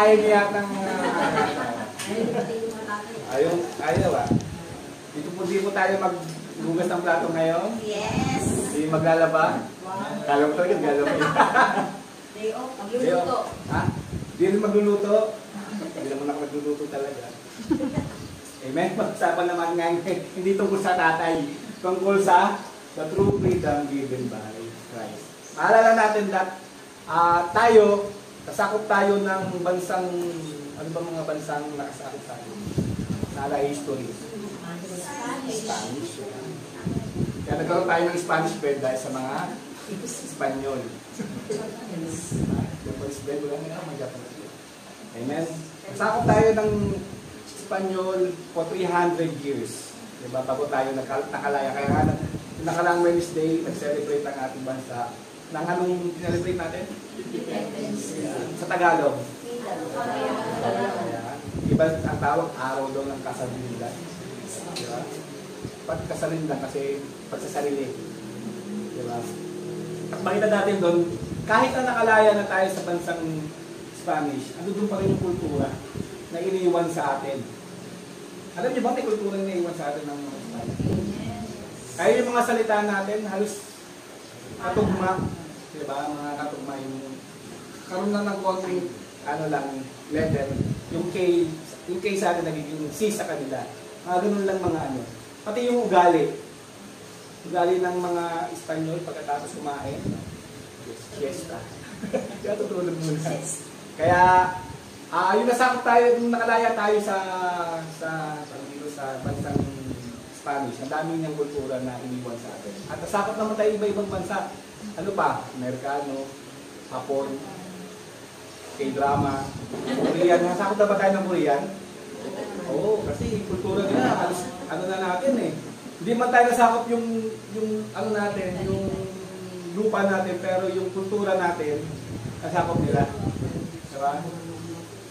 ayaw niya yatang... ayaw ba? Di po tayo maghugas ng plato ngayon? Yes! Hindi maglalaba? Kala ko talaga, maglalaba yun. Day off, magluluto. Ha? Hindi rin magluluto? Hindi naman ako magluluto talaga. Amen? Pag-usapan naman nga, hindi tungkol sa tatay. Tungkol sa the true freedom given by Christ. Maalala natin that tayo, kasakop tayo ng bansang, ano ba mga bansang nakasakop tayo? Nala history. Spanish. Kaya nagkaroon tayo ng Spanish bread dahil sa mga Espanyol. Japanese bread, wala nga mga Japanese bread. Amen? Kasakop tayo ng Espanyol for 300 years. Diba? Bago tayo nakalaya. Kaya nga, nakalang Wednesday, nag-celebrate ang ating bansa. Nang anong celebrate natin? Sa Tagalog. Iba ang tawag, araw daw ng kasalindan. Diba? Pagkasalindan kasi pagsasarili. Diba? At makita natin doon, kahit na nakalaya na tayo sa bansang Spanish, ano doon pa rin yung kultura na iniiwan sa atin. Alam niyo ba may kultura na iniiwan sa atin ng mga Spanish? Kaya yung mga salita natin, halos katugma. Diba? Mga katugma yung karoon na ng konting ano lang, letter. Yung K sa atin nagiging C sa kanila. Mga ganun lang mga ano. Pati yung ugali. Ugali ng mga Espanyol pagkatapos kumain. Siesta. Kaya tutulog muna. Kaya, yung nasakop tayo, yung nakalaya tayo sa bansang Spanish. Ang dami niyang kultura na iniwan sa atin. At nasakop naman tayo iba-ibang bansa. Ano pa? Amerikano, Hapon, K-drama, Korean. Nasakop na ba tayo ng Korean? Oo, kasi kultura nila, halos ano na natin eh. Hindi man tayo nasakop yung ano natin, yung lupa natin, pero yung kultura natin, nasakop nila. Diba?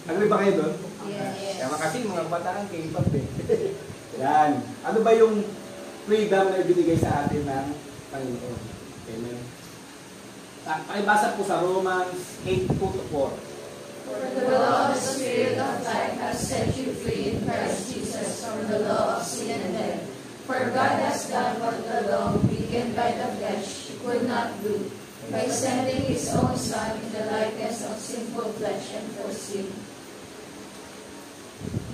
Agree ba kayo doon? Yes. Kaya kasi mga bataan, K-pop eh. Yan. Ano ba yung freedom na ibinigay sa atin ng Panginoon? Amen. Pakibasa po sa Romans 8:2-4. For the law of the Spirit of life has set you free in Christ Jesus from the law of sin and death. For God has done what the law, weakened by the flesh, could not do, by sending His own Son in the likeness of sinful flesh and for sin.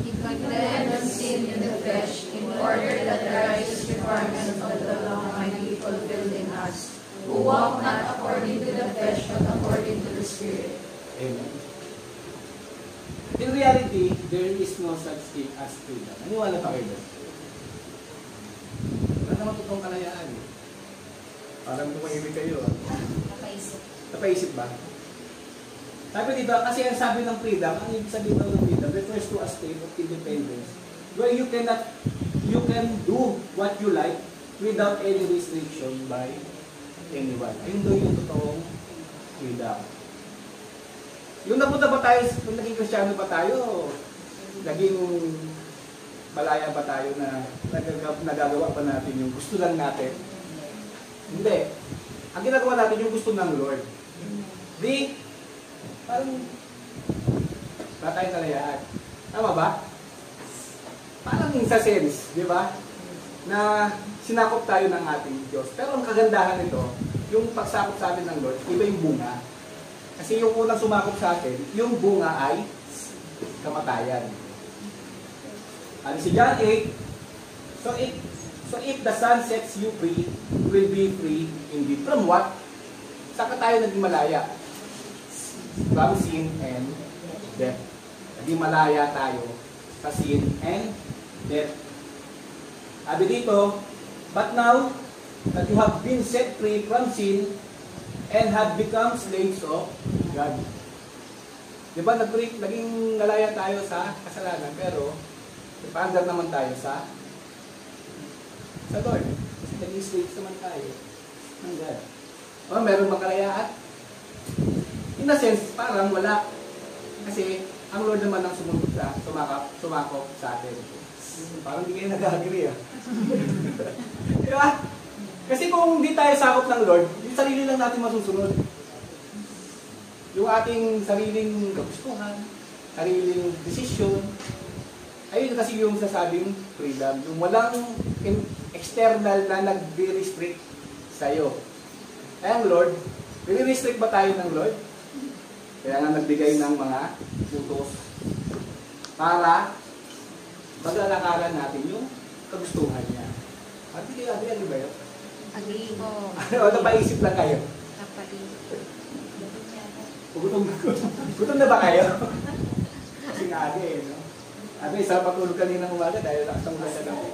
He condemned sin in the flesh in order that the righteous requirement of the law might be fulfilled in us, who walk not according to the flesh but according to the Spirit. Amen. In reality, there is no such thing as freedom. Naniwala pa kayo doon? Wala naman totoong kalayaan eh. Parang tumahimik kayo. Napaisip. Napaisip ba? Sabi dito, kasi ang sabi ng freedom, ang ibig sabihin ng freedom refers to a state of independence where you can do what you like without any restriction by anyone. Ayun doon yung totoong freedom. Yung napunta ba tayo, kung naging Kristiyano ba tayo, naging malaya ba tayo na nagagawa pa natin yung gusto lang natin? Hindi. Ang ginagawa natin yung gusto ng Lord. Di, parang wala tayong kalayaan. Tama ba? Parang sa sense, di ba? Na sinakop tayo ng ating Diyos. Pero ang kagandahan nito, yung pagsakop sa atin ng Lord, iba yung bunga. Kasi yung unang sumakop sa atin, yung bunga ay kamatayan. Ano si John 8? So if the Son sets you free, you will be free indeed. From what? Saka tayo naging malaya? From sin and death. Naging malaya tayo sa sin and death. Sabi dito, but now that you have been set free from sin and have become slaves of God. Diba, naging nalaya tayo sa kasalanan, pero ipaandar naman tayo sa Lord. Kasi naging slaves naman tayo ng God. O, meron bang kalayaan? In a sense, parang wala. Kasi ang Lord naman ang sumunod sa, sumakop sa atin. Parang hindi kayo nag-agree ah. Diba? Kasi kung hindi tayo sakop ng Lord, yung sarili lang natin masusunod. Yung ating sariling kagustuhan, sariling desisyon. Ayun kasi yung sasabing freedom. Yung walang external na nag-restrict sa'yo. Kaya ang Lord, nire-restrict ba tayo ng Lord? Kaya nga nagbigay ng mga utos para maglalakaran natin yung kagustuhan niya. At hindi kayo agree ba yun? Agree. O napaisip lang kayo? Gutom na ba kayo? Kasi nga no? Sabi, sa pagtulog kaninang umaga dahil nakasang ulan sa gabi.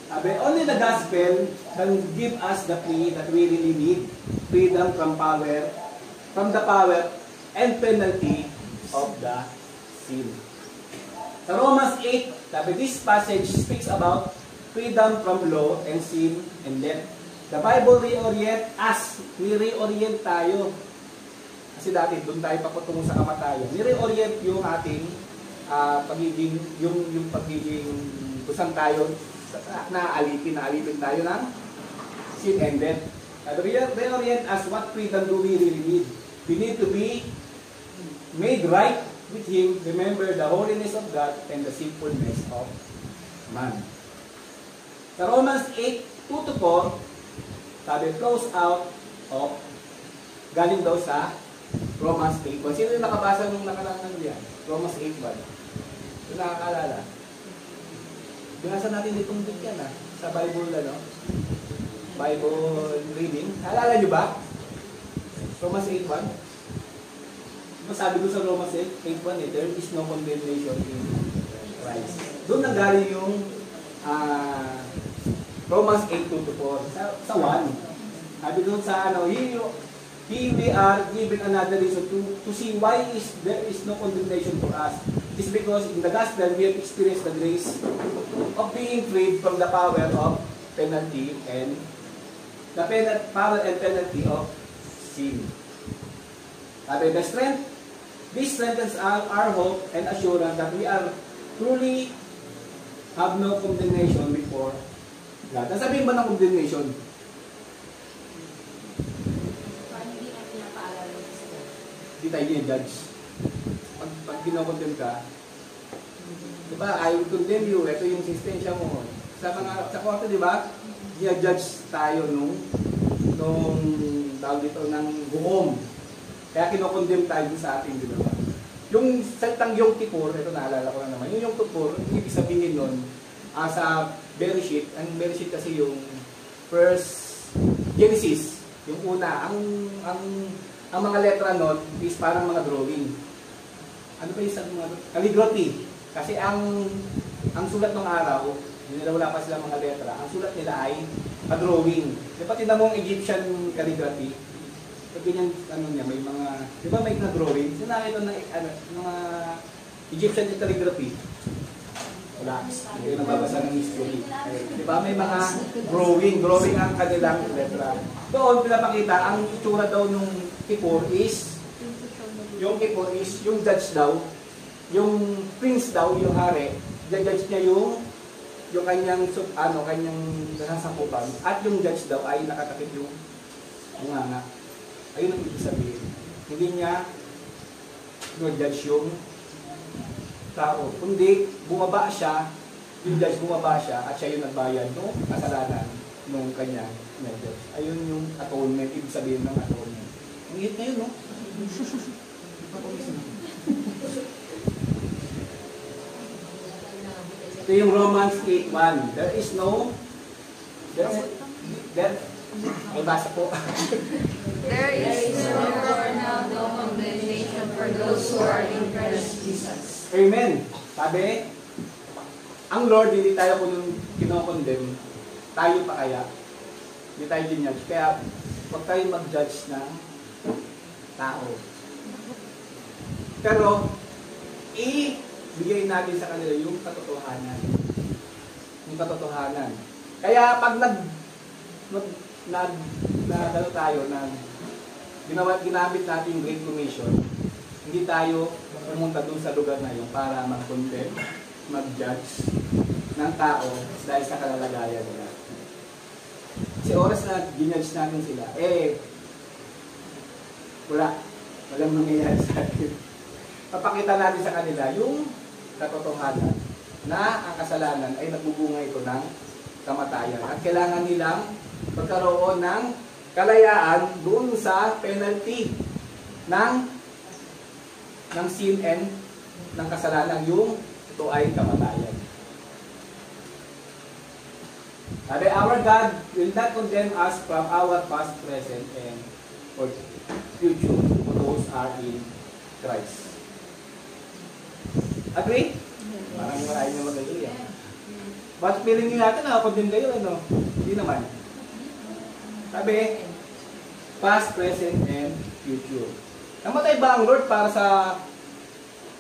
Sabi, only the gospel can give us the plea that we really need. Freedom from the power and penalty of the sin. Sa Romans 8, sabi, this passage speaks about freedom from law and sin and death. The Bible reorient us. Ni-reorient tayo. Kasi dati, doon tayo papatungo sa kamatayan. Ni-reorient yung ating pagiging, yung pagiging kusang tayo, naaalipin tayo ng sin and death. Reorient us, what freedom do we really need? We need to be made right with Him, remember the holiness of God and the sinfulness of man. Sa Romans 8, 2-4, sabi, flows out of, galing daw sa Romans 8:1. Sino yung nakabasa nung nakaraan diyan? Romans 8:1. Yung nakakaalala? Binasa natin itong book yan sa Bible, Bible reading. Naalala nyo ba? Romans 8:1. Sabi ko sa Romans 8:1, there is no condemnation in Christ. Doon nanggaling yung Romans 8:2-4. Sa 1. Sabi doon sa we are given another reason to see why there is no condemnation for us. It's because in the gospel we have experienced the grace of being freed from the power of penalty and the power and penalty of sin. Sabi, this strengthens our hope and assurance that we are truly have no condemnation before God. Nasabihin ba ng condemnation? Hindi tayo judge. Pag kinokondem ka, di ba, I will condemn you, ito yung sistensya mo. Sa korte, di ba, judge tayo nung tawag dito ng buhom. Kaya kinokondem tayo sa ating ginawa. Yung salitang Yom Kippur, ito naalala ko na naman, yung Yom Kippur, ibig sabihin nun, sa Bereshit, ang Bereshit kasi yung first Genesis, yung una, ang mga letra nun is parang mga drawing. Ano ba yung mga calligraphy? Kasi ang sulat ng araw, hindi nila wala pa sila mga letra, ang sulat nila ay drawing. Di ba tingnan mo ang Egyptian calligraphy? Pag ganyan, may mga, di ba may na-drawing? Sinabi ito ng mga Egyptian calligraphy. Wala. Hindi ko nababasa ng history. Di ba may mga drawing ang kanilang letra. Doon pinapakita, ang itsura daw nung Kippur is, yung judge daw, yung prince daw, yung hari, judge niya yung kanyang nasasakupan, at yung judge daw ay nakatakip yung bunganga. Ayun ang ibig sabihin. Hindi niya judge yung tao. Kundi bumaba siya, yung judge bumaba siya, at siya yung nagbayad no kasalanan nung kanya na judge. Ayun yung atonement, ibig sabihin ng atonement. Ang hit na yun, no? Ito yung Romans 8:1. There is no ay basa po. There is therefore now no condemnation for those who are in Christ Jesus. Amen. Sabi, ang Lord, hindi tayo kinokondem. Tayo pa kaya. Hindi tayo din-judge. Kaya, huwag tayo mag-judge ng tao. Pero, ibigay natin sa kanila yung katotohanan. Yung katotohanan. Kaya, pag ginamit natin yung Great Commission, hindi tayo pumunta dun sa lugar na yun para mag-condemn, mag-judge ng tao dahil sa kalalagayan nila. Kasi oras na ginudge natin sila, walang mangyayari sa atin. papakita natin sa kanila yung katotohanan na ang kasalanan ay nagbubunga ito ng kamatayan. At kailangan nilang magkaroon ng kalayaan doon sa penalty ng sin and ng kasalanan, yung ito ay kamatayan. Sabi, our God will not condemn us from our past, present, and or future for those are in Christ. Agree? Maraming na mag-agree. But feeling nyo natin, nakakondemn kayo, ano? Hindi naman. Sabi, past, present, and future. Namatay ba ang Lord para sa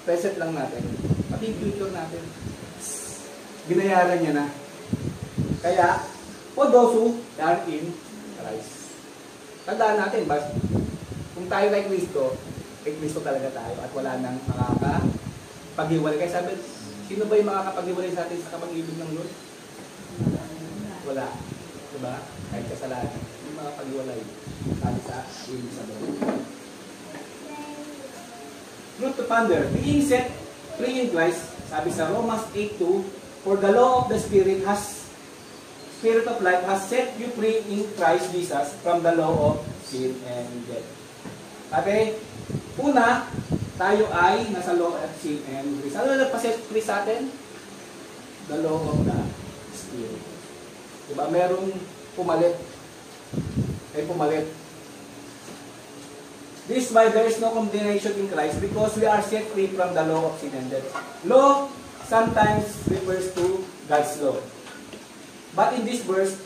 present lang natin? Pati future natin. Binayaran niya na. Kaya, for those who are in Christ. Tandaan natin, kung tayo kay Kristo talaga tayo at wala nang makakapag-iwalay. Kaya sabi, sino ba yung makakapag-iwalay sa atin sa kapag-ibig ng Lord? Wala. Diba? Kahit kasalanan. Hindi makapag-iwalay sa ibig sa Lord. Truth to ponder. Being set free in Christ, sabi sa Romans 8:2, for the law of the Spirit of life has set you free in Christ Jesus from the law of sin and death. Sabi, una, tayo ay nasa law of sin and grace. Ano nagpa-set free sa atin? The law of the Spirit. Diba? Merong pumalit. Pumalit. This is why there is no condemnation in Christ, because we are set free from the law of sin and death. Law sometimes refers to God's law. But in this verse,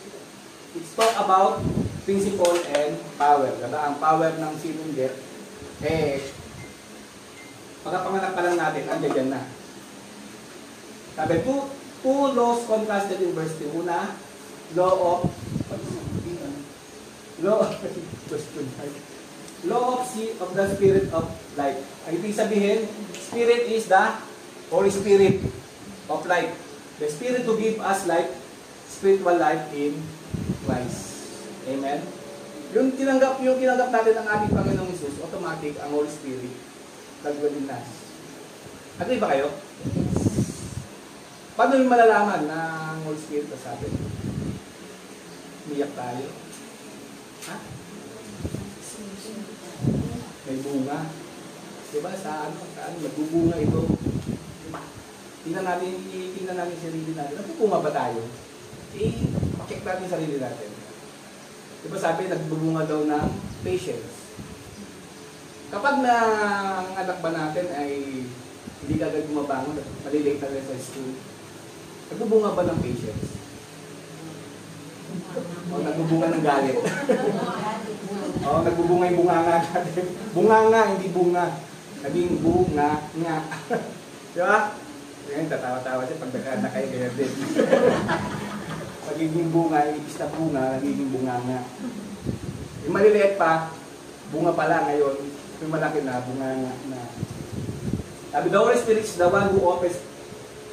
it's talk about principle and power. Diba? Ang power ng sin and death, pagkapanganak pa lang natin, andyan na. Sabi, two laws contrasted in verse 2. Una, law of the Spirit of life. Ang ibig sabihin, Spirit is the Holy Spirit of life. The Spirit to give us life, spiritual life in Christ. Amen? Yung tinanggap natin ng ating Panginoong Hesus, automatic ang Holy Spirit nagwalin na. Agree ba kayo? Paano yung malalaman na ang Holy Spirit na sabi? Miyak tayo. Ha? May bunga. Diba? Sa nagbubunga ito. Tingnan natin sarili natin. Nagbubunga ba tayo? Check natin sarili natin. Diba sabi, nagbubunga daw ng patience. Kapag na ang anak ba natin ay hindi agad bumabangon, malilate na rin sa school, nagbubunga ba ng patience? O nagbubunga ng galit? O nagbubunga yung bunganga natin. Bunganga, hindi bunga. Naging bunga nga. Diba? Ngayon, tatawa-tawa siya pag na kayo kaya din. Pagiging bunga, ibig na bunga, nagiging bunganga. Yung maliliit pa, bunga pala ngayon, yung malaki na, bunganga na. Sabi, the Holy Spirit is the one who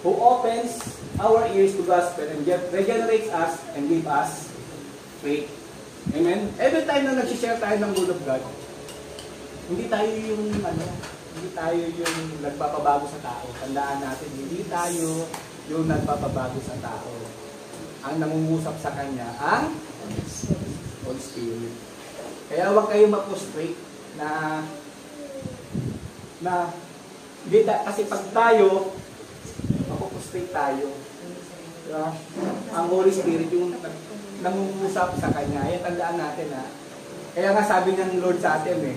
opens our ears to gospel and regenerates us and gives us faith. Amen? Every time na nag-share tayo ng Word of God, hindi tayo yung nagpapabago sa tao. Tandaan natin, hindi tayo yung nagpapabago sa tao. Ang nangungusap sa Kanya, ang Holy Spirit. Kaya huwag kayo ma-frustrate na kasi pag tayo, ma-frustrate tayo. Diba? Ang Holy Spirit yung nangungusap sa Kanya. Ayan, tandaan natin ha. Kaya nga sabi ng Lord sa atin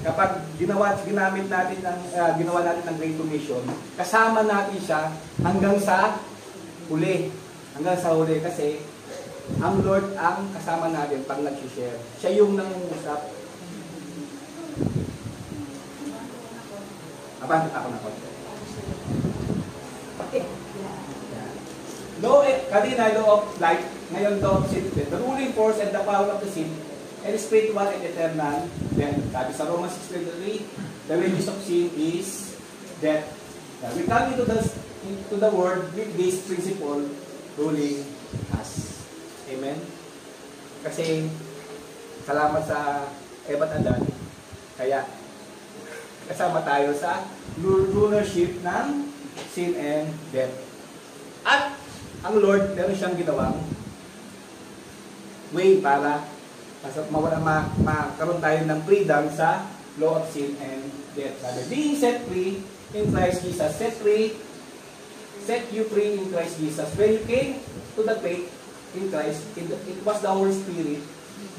kapag ginawa natin ng Great Commission, kasama natin siya hanggang sa huli. Hanggang sa huli kasi ang Lord ang kasama natin pag nag-share. Siya yung nangungusap. Ako na. Okay. Kanina, law of life. Ngayon, law of sin. The ruling force and the power of the sin and spiritual and eternal. Then, sabi sa Romans 6:23, the wages of sin is death. We come into the world with this principle ruling us. Amen? Kasi, salamat sa Eva at Adan, kaya kasama tayo sa rulership ng sin and death. At ang Lord, meron siyang ginawang way para makaroon tayo ng freedom sa law of sin and death. Sabi, being set free in Christ Jesus, set you free in Christ Jesus. When you came to the faith in Christ, it was the Holy Spirit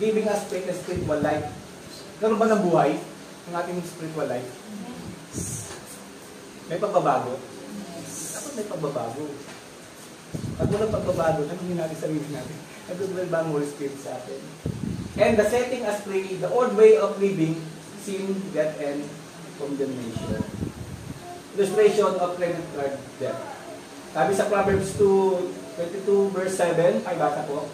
giving us faith and spiritual life. Karoon ba ng buhay ang ating spiritual life? May pagbabago? Dapat may pagbabago. Pag walang pagbabago, tanongin natin sarili natin. Nagdudwell ba ang Holy Spirit sa atin? And the setting us free, the old way of living, sin, death, and condemnation. Illustration of credit death. Sabi sa Proverbs 2:22 verse 7, ay basa po.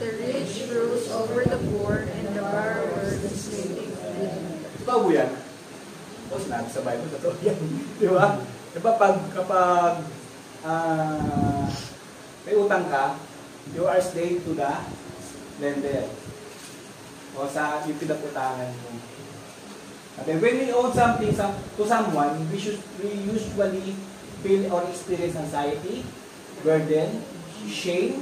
The rich rules over the poor, and the borrower the slave. Totoo po yan. O, sinabi sa Bible, totoo yan. Di ba? Diba kapag may utang ka, you are slave to the lender. O sa yung pinaputangan mo. Okay, when we owe something to someone, we usually feel or experience anxiety, burden, shame.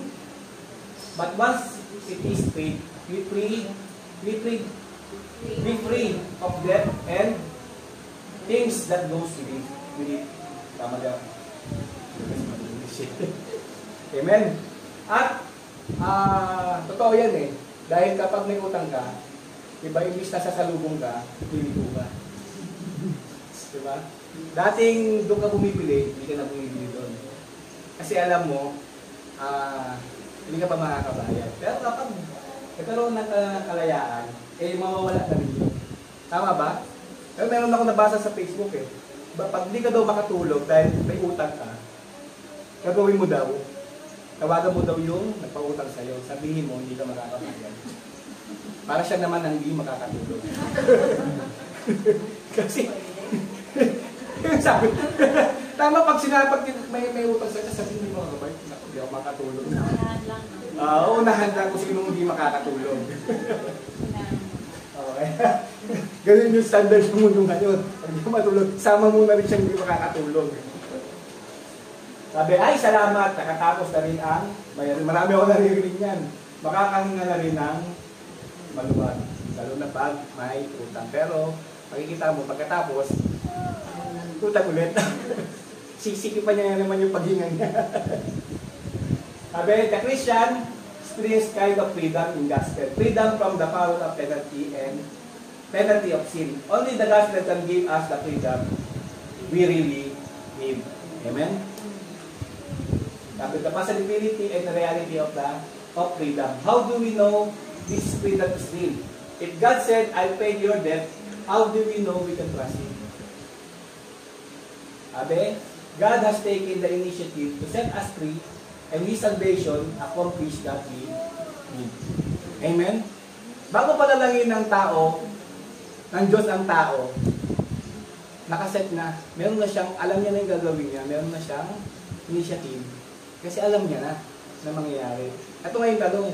But once it is paid, we free of debt and things that goes with it. Tama daw. Amen. At totoo yan eh. Dahil kapag may utang ka, diba, imbis na sasalubong ka, piligo ka. Diba? Dating doon ka bumibili, hindi ka na bumibili doon. Kasi alam mo, hindi ka pa makakabayad. Pero kapag nagkaroon ng kalayaan, mawawala na rin yun. Tama ba? Pero meron ako nabasa sa Facebook eh. Pag hindi ka daw makatulog dahil may utang ka, gagawin mo daw, tawagan mo daw yung nagpautang sa'yo, sabihin mo, hindi ka makakabayad. Para siya naman ang hindi makakatulog. Kasi, sabi, tama pag sinapag may utang sa'yo, sabihin hindi mo makakabayad, hindi ako makatulog. Unahan lang kung sino hindi makakatulog. Okay. Ganun yung standard ng mundo ngayon. Pag hindi matulog, sama muna rin siyang hindi makakatulog. Sabi, ay salamat, nakatapos na rin ang marami ako naririnig yan. Makakahinga na rin ng maluwag. Lalo na pag may utang. Pero, makikita mo, pagkatapos, utang ulit. Sisiki pa niya naman yung paghinga niya. Sabi, the Christian experience kind of freedom in gospel. Freedom from the power of penalty and penalty of sin. Only the gospel can give us the freedom we really need. Amen? The possibility and the reality of freedom. How do we know this freedom is real? If God said, I paid your debt, how do we know we can trust Him? Sabi, God has taken the initiative to set us free and His salvation accomplished that we need. Amen? Bago palalangin ng tao, ng Diyos ang tao, nakaset na, meron na siyang, alam niya na yung gagawin niya, meron na siyang initiative. Kasi alam niya na mangyayari. Ito ngayon tanong,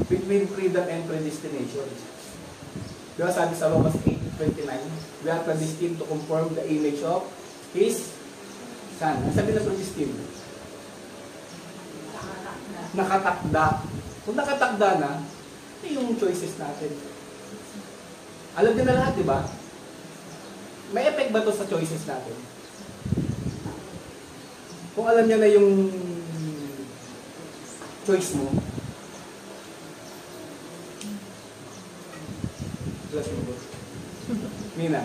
between freedom and predestination. Diba sabi sa Romans 8:29, we are predestined to conform the image of His Son. Ang sabi na predestined? Nakatakda. Kung nakatakda na, ito yung choices natin. Alam din na lahat, di ba? May effect ba ito sa choices natin? Kung alam niya na yung choice mo, plus mo. Nina?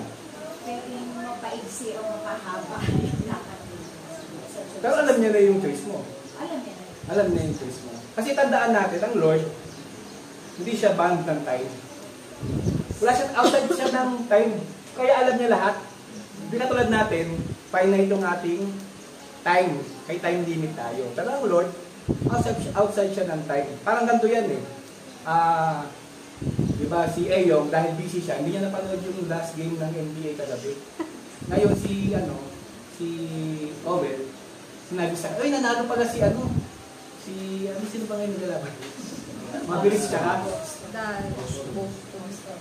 Pero yung mapaigsi o mapahaba yung lakad mo. Pero alam niya na yung choice mo. Alam niya na. Alam niya yung choice mo. Kasi tandaan natin, ang Lord, hindi siya bound ng time. Wala siya, outside siya ng time. Kaya alam niya lahat. Hindi katulad natin, finite yung ating time. Kay time limit tayo. Pero ang Lord, outside siya ng time. Parang ganito yan eh. Diba, si Eyong, dahil busy siya, hindi niya napanood yung last game ng NBA kagabi. Ngayon si Owen, sinabi sa nanalo pala sino pa ngayon nilalaban? Mabilis siya ha?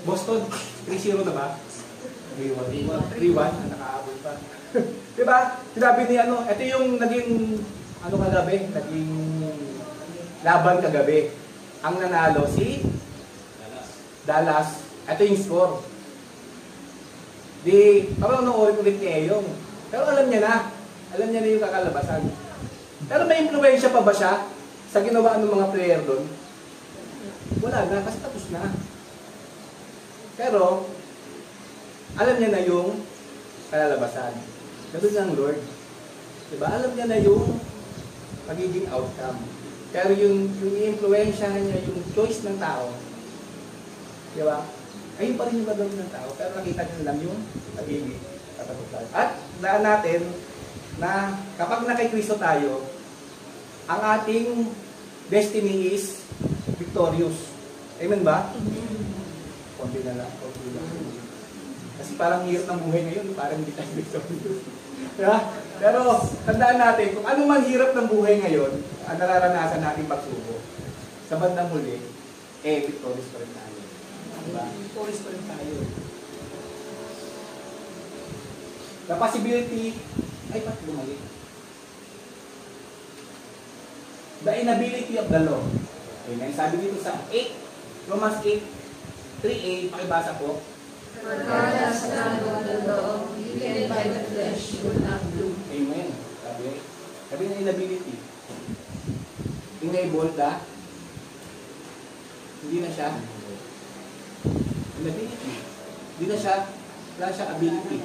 Boston. 3-0 na ba? 3-1, nakaabot pa. Diba? Sinabi ni ano, ito yung naging, ano kagabi? Naging laban kagabi. Ang nanalo si Dallas. Ito yung score. Di, parang ulit ni Eyong. Pero alam niya na. Alam niya na yung kakalabasan. Pero may impluwensya pa ba siya sa ginawa ng mga player doon? Wala na, kasi tapos na. Pero, alam niya na yung kalalabasan. Ganun ng Lord. Diba? Alam niya na yung magiging outcome. Pero yung influensya niya, yung choice ng tao, diba? Ayun pa rin yung gagawin ng tao. Pero nakita niya lang yung magiging katapusan. At daan natin na kapag nakikristo tayo, ang ating destiny is victorious. Amen ba? Konti na lang. Konti na lang. Kasi parang hirap ng buhay ngayon, parang hindi tayo victorious. Diba? Pero tandaan natin, kung ano man hirap ng buhay ngayon, ang nararanasan natin pagsubok, sa bandang huli, victorious pa rin tayo. Diba? Victorious pa rin tayo. The possibility, ay ba't bumalik? The inability of the law. Amen. Sabi dito sa 8, Romans 8, 3a, pakibasa po. For God has done what the law, weakened by the flesh, would not do. Amen. Sabi ng inability. Enable the, hindi na siya. Inability. Hindi na siya, wala siya ability.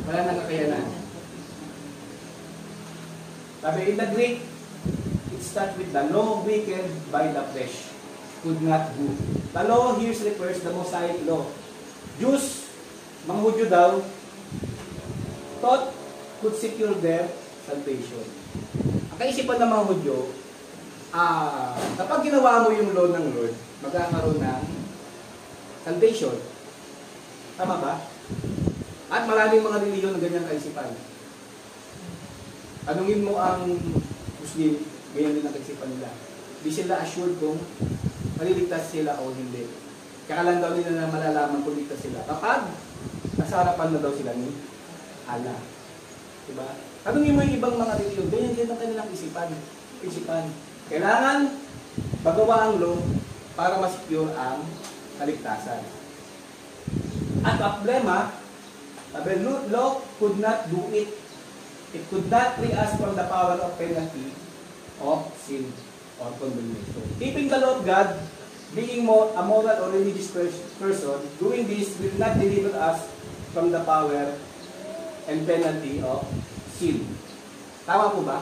Wala nang kakayanan. Sabi in the Greek, it starts with the law weakened by the flesh. Could not do. The law here refers the Mosaic law. Jews, mga Hudyo daw, thought could secure their salvation. Ang kaisipan ng mga Hudyo, kapag ginawa mo yung law ng Lord, magkakaroon ng salvation. Tama ba? At maraming mga reliyon na ganyang kaisipan. Tanungin mo ang Muslim, ganyan din ang kaisipan nila. Di sila assured kung maliligtas sila o hindi. Kaya lang daw nila na malalaman kung ligtas sila kapag nasa harapan na daw sila ni Allah. Diba? Tanungin mo yung ibang mga reliyon, ganyan din ang kanilang isipan. Kailangan magawa ang law para ma-secure ang kaligtasan. At ang problema, the law could not do it. It could not free us from the power of penalty of sin or condemnation. Keeping the law of God, being a moral or religious person, doing this will not deliver us from the power and penalty of sin. Tama po ba?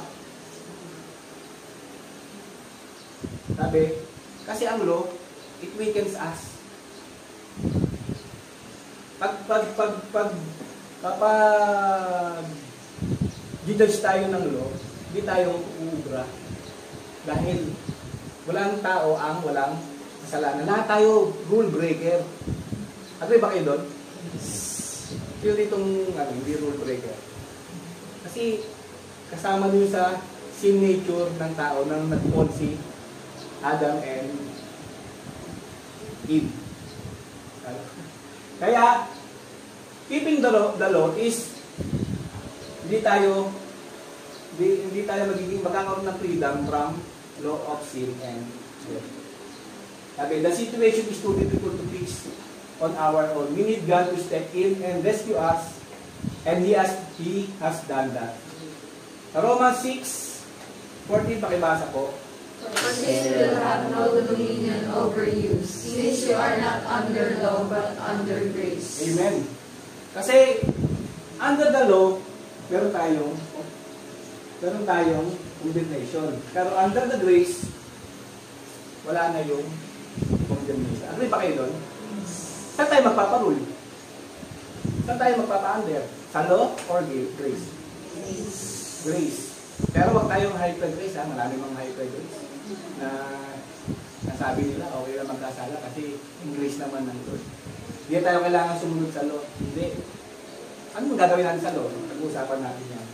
Sabi, kasi ang law, it weakens us. Kapag judge tayo ng law, hindi tayo uubra. Dahil walang tao ang walang kasalanan. Lahat tayo rule breaker. Agree ba kayo doon? Feel ditong hindi rule breaker. Kasi kasama nyo sa sin nature ng tao nang nag-fall si Adam and Eve. Kaya, keeping the law is hindi tayo magkakaroon ng freedom from law of sin and death. Okay, the situation is too difficult to fix on our own. We need God to step in and rescue us, and He has done that. Romans 6:14, pakibasa po. For sin will have no dominion over you, since you are not under law, but under grace. Amen. Kasi, under the law, meron tayong condemnation. Pero under the grace, wala na yung condemnation. Agree ba kayo doon? Saan tayo magpaparule? Saan tayo magpapa-under? Sa law or grace? Grace. Pero wag tayong hyper grace, ha? Marami mga hyper grace na nasabi nila, okay lang magkasala kasi yung grace naman ng Lord. Hindi tayo kailangan sumunod sa law. Hindi. Ano gagawin natin sa law? Pag-uusapan natin yan.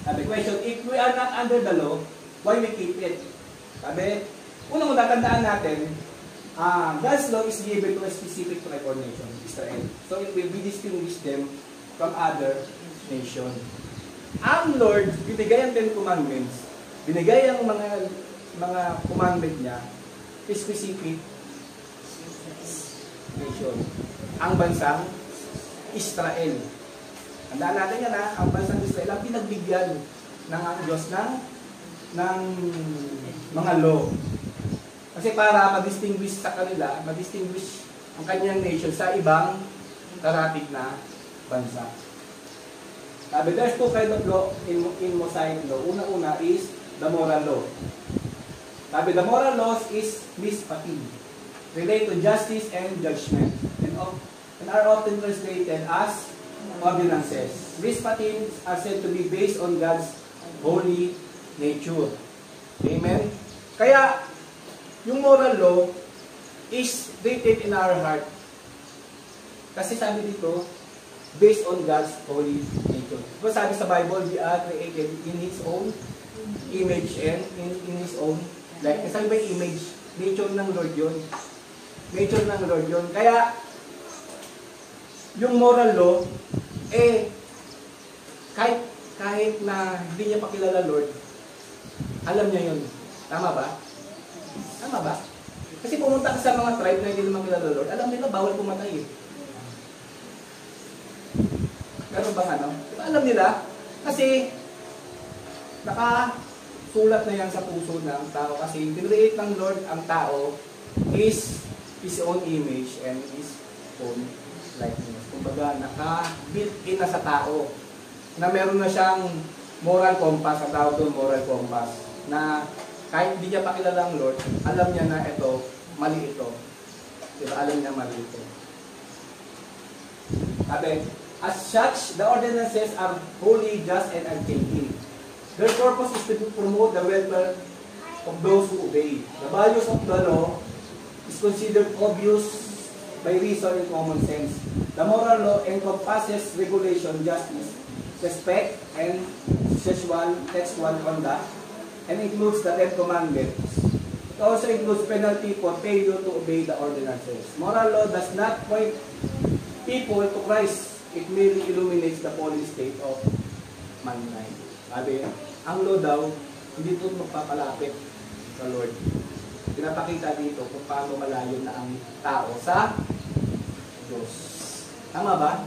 Sabi, question, if we are not under the law, why we keep it? Sabi, unang tatandaan natin, God's law is given to a specific tribe or nation, Israel. So it will be distinguish them from other nation. Ang Lord, binigay ang Ten Commandments, binigay ang mga commandment niya, specific nation. Ang bansang Israel. Tandaan natin yan ang bansang Israel ang pinagbigyan ng Diyos ng mga law. Kasi para ma-distinguish sa kanila, ma-distinguish ang kanyang nation sa ibang karatig na bansa. Sabi, there's two kind of law in Mosaic law. Una-una is the moral law. Sabi, the moral laws is mishpatim, relate to justice and judgment, and are often translated as ordinances. Mishpatim are said to be based on God's holy nature. Amen? Kaya, yung moral law is written in our heart. Kasi sabi dito, based on God's holy nature. Diba sabi sa Bible, we are created in His own image and in His own likeness. Sabi ba image? Nature ng Lord yun. Nature ng Lord yun. Kaya, yung moral law, kahit na hindi niya pakilala Lord, alam niya yun. Tama ba? Tama ba? Kasi pumunta ka sa mga tribe na hindi naman kilala Lord, alam nila bawal pumatay eh. Ganun bang ano? Diba alam nila? Kasi nakasulat na yan sa puso ng tao kasi create ng Lord ang tao is His own image and His own likeness. Kumbaga, naka-built-in na sa tao na meron na siyang moral compass, ang tawag doon moral compass, na kahit hindi niya pakilala ang Lord, alam niya na ito, mali ito. Diba? Alam niya mali ito. Sabi, as such, the ordinances are holy, just, and unchanging. Their purpose is to promote the welfare of those who obey. The values of the law is considered obvious by reason and common sense. The moral law encompasses regulation, justice, respect, and textual conduct, and includes the Ten Commandments. It also includes penalty for failure to obey the ordinances. Moral law does not point people to Christ. It merely illuminates the fallen state of mankind. Sabi, ang law daw, hindi ito magpapalapit sa Lord. Pinapakita dito kung paano malayo na ang tao sa Diyos. Tama ba?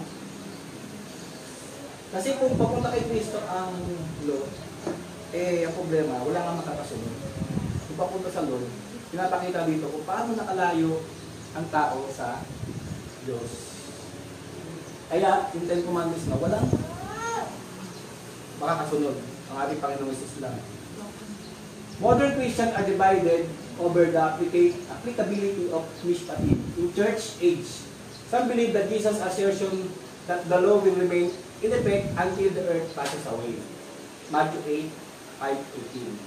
Kasi kung papunta kay Kristo ang law, ang problema, wala nga makakasunod. Kung papunta sa Lord, pinapakita dito kung paano nakalayo ang tao sa Diyos. Kaya, yung Ten Commandments na walang makakasunod. Ang ating Panginoong Jesus lang. Modern Christians are divided over the applicability of mishpatim in church age. Some believe that Jesus' assertion that the law will remain in effect until the earth passes away. Matthew 8:5-18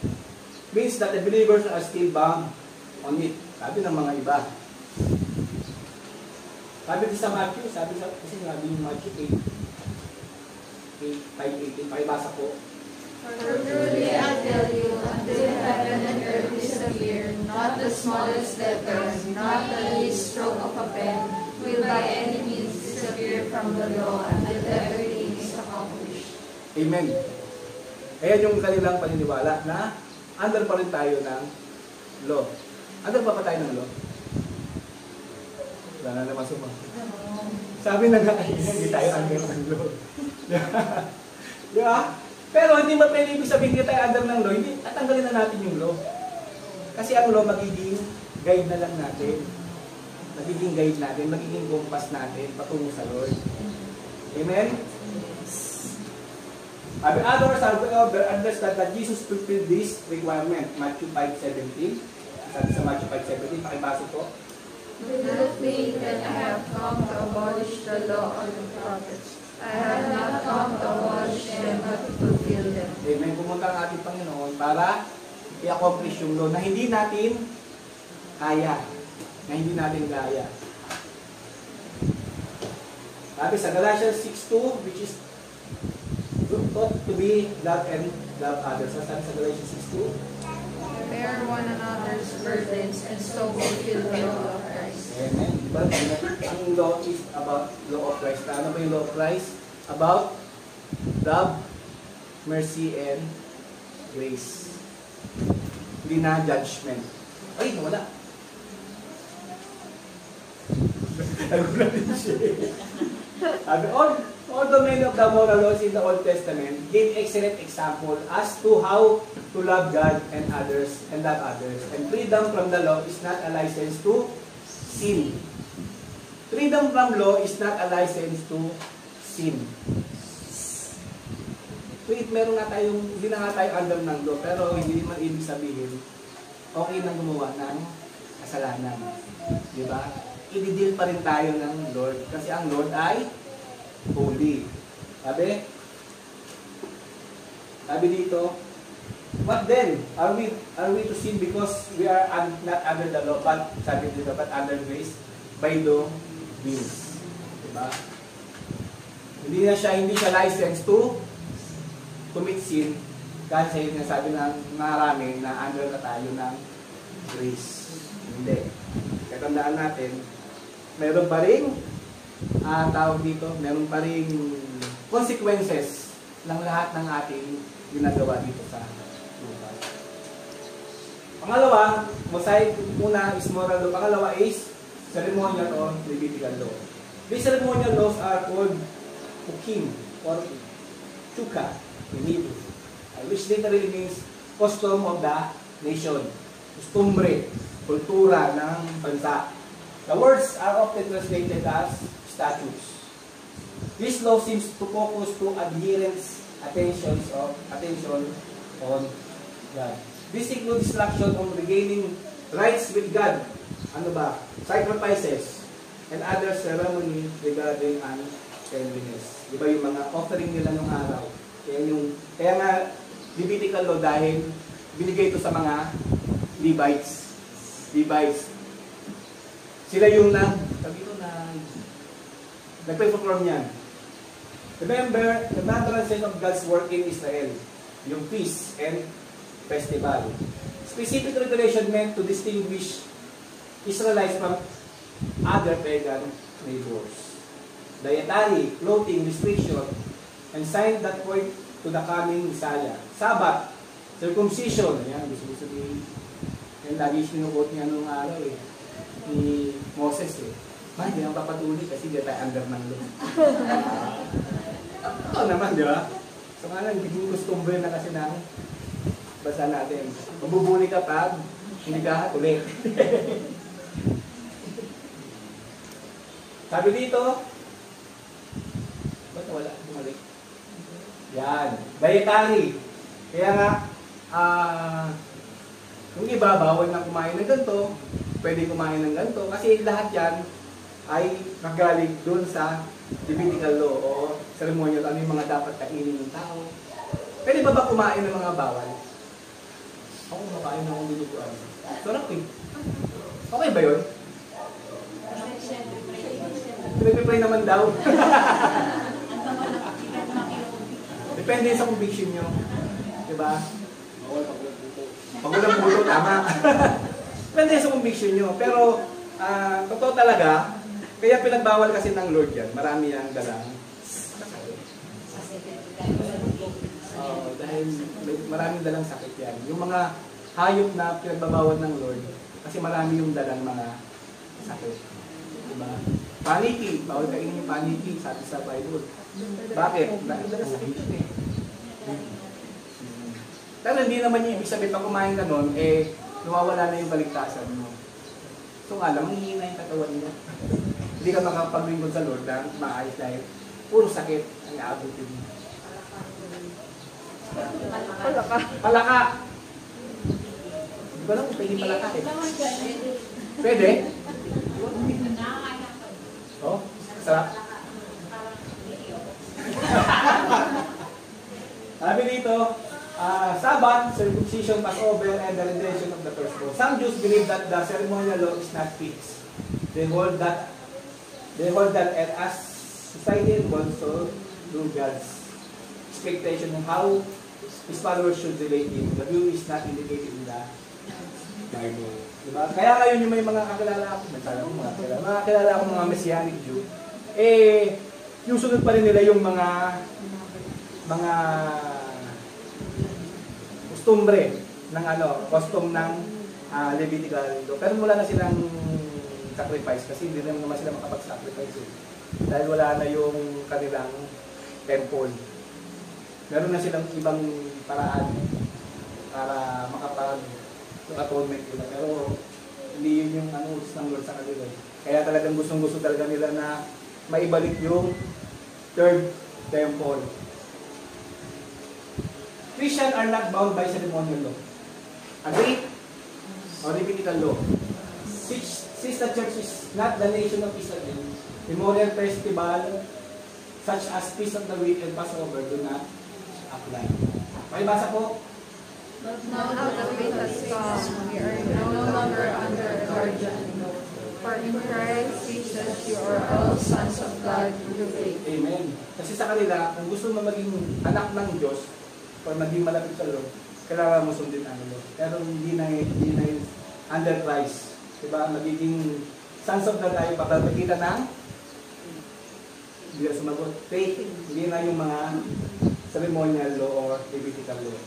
means that the believers are still bound on it. Sabi ng mga iba. Sabi sa Matthew, kasi sabi yung Matthew 8:5-18, pakibasa po. For truly I tell you, until heaven and earth disappear, not the smallest letter, not the least stroke of a pen, will by any means disappear from the law until everything is accomplished. Amen. Kaya yung kanilang paniniwala na under pa rin tayo ng law. Under pa tayo ng law? Wala na naman sumagot. Sabi na nga, hindi tayo under ng law. Di ba? Pero hindi ba pwede ibig sabihin hindi tayo under ng law, hindi, tatanggalin na natin yung law. Kasi ang law magiging guide na lang natin. Magiging guide natin, magiging compass natin patungo sa Lord. Amen? Others however understand that Jesus fulfilled this requirement. Matthew 5:17. Sabi sa Matthew 5:17, pakibasa po. Do not think that I have come to abolish the law or the prophets. I have not come to abolish them, but to fulfill them. Amen. Pumunta ang ating Panginoon para i-accomplish yung law na hindi natin kaya. Na hindi natin kaya. Sabi sa Galatians 6:2, which is taught to be love and love others. Sabi sa Galatians 6:2, bear one another's burdens and so fulfill the law. ang law is about law of Christ. Ano ba yung law of Christ? About love, mercy, and grace. Hindi na judgment. Ay, wala. Nagulat din siya. Although many of the moral laws in the Old Testament give excellent example as to how to love God and others and love others. And freedom from the law is not a license to sin. Freedom from law is not a license to sin. Wait, meron nga tayong, hindi na nga tayo under ng law, pero hindi naman ibig sabihin, okay na gumawa ng kasalanan. Di ba? I-deal pa rin tayo ng Lord, kasi ang Lord ay holy. Sabi dito, what then? Are we to sin because we are not under the law, but sabi dito, but under grace by the means. Diba? Hindi siya license to commit sin, kasi sabi ng marami na under na tayo ng grace. Hindi. Katandaan natin, meron pa rin tawag dito, meron pa rin consequences ng lahat ng ating ginagawa dito sa lupa. Pangalawa, Mosaic muna is moral law. Pangalawa is ceremonial or Levitical law. These ceremonial laws are called hukim or chuka in Hebrew, which literally means custom of the nation, costumbre, kultura ng bansa. The words are often translated as statutes. This law seems to focus to adherents' attention on God. This includes instruction on regaining rights with God, sacrifices, and other ceremony regarding uncleanliness. Diba yung mga offering nila ng araw? Kaya nga, Levitical law dahil binigay ito sa mga Levites. Sila yung nagpe-perform yan. Remember, the remembrance of God's work in Israel, yung feast and festival. Specific regulation meant to distinguish Israelites from other pagan neighbors. Dietary, clothing, restriction, and signs that point to the coming Messiah. Sabbath, circumcision, yan, gusto sabihin. Yan, lagi sinukot niya nung araw ni Moses hindi ang papatuloy kasi di tayo under ng law. Oo naman, di ba? So nga lang, hindi costumbre na kasi na basa natin. Mabubuli ka pag hindi ka ulit. Sabi dito, ba't wala? Bumalik. Yan. Dietary. Kaya nga, yung iba, bawal na kumain ng ganito, pwede kumain ng ganito, kasi lahat yan ay nagaling doon sa Levitical law o ceremonial, ano yung mga dapat kainin ng tao. Pwede ba kumain ng mga bawal? Ako kumakain ng akong dinuguan. Sarap eh. Okay ba yun? Pinag-pray naman daw. Depende sa conviction nyo. Diba? Pag walang buto, tama. Depende sa conviction nyo. Pero, totoo talaga, kaya pinagbawal kasi ng Lord yan. Marami yang dalang. Dahil maraming dalang sakit yan. Yung mga hayop na pinagbabawal ng Lord, kasi marami yung dalang mga sakit. Diba? Paniki. Bawal kainin yung paniki, sabi sa Bible. Bakit? Dahil dalang sakit yun eh. Pero hindi naman yung ibig sabihin, pag kumain ka nun, nawawala na yung baligtasan mo. So nga lang, manghihina yung katawan mo. Hindi ka makapaglingkod sa Lord na maayos dahil puro sakit ang naabutin mo. Palaka. Di ba lang kung pwede palaka eh? Pwede? Oh, sarap. Sabi dito, Sabbath, circumcision, Passover, and the redemption of the firstborn. Some Jews believe that the ceremonial law is not fixed. They hold that and as society evolves, so do God's expectation of how his followers should relate him. The view is not indicated in the Bible. Diba? Kaya ngayon yung may mga kakilala ako, mga kakilala ako mga Messianic Jew, eh, yung sunod pa rin nila yung mga costumbre ng custom ng Levitical law. Pero wala na silang sacrifice kasi hindi naman sila makapag-sacrifice. Dahil wala na yung kanilang temple. Meron na silang ibang paraan para makapag-atonement nila. Pero hindi yun yung utos ng Lord sa kanila. Kaya talagang gustong-gusto talaga nila na maibalik yung third temple. Christians are not bound by ceremonial law. Agree? Or Levitical law. Since the church is not the nation of Israel, memorial festival such as Feast of the Week and Passover do not apply. Pakibasa po. But now the week has come, we are no longer under guardian. For in Christ Jesus you are all sons of God through faith. Amen. Kasi sa kanila, kung gusto mo maging anak ng Diyos, o maging malapit sa Lord, kailangan mo sundin ang Lord. Pero hindi na under Christ. Diba? Magiging sons of God tayo pagkakita ng hindi na sumagot. Faith. Hindi na yung mga ceremonial law or Levitical law.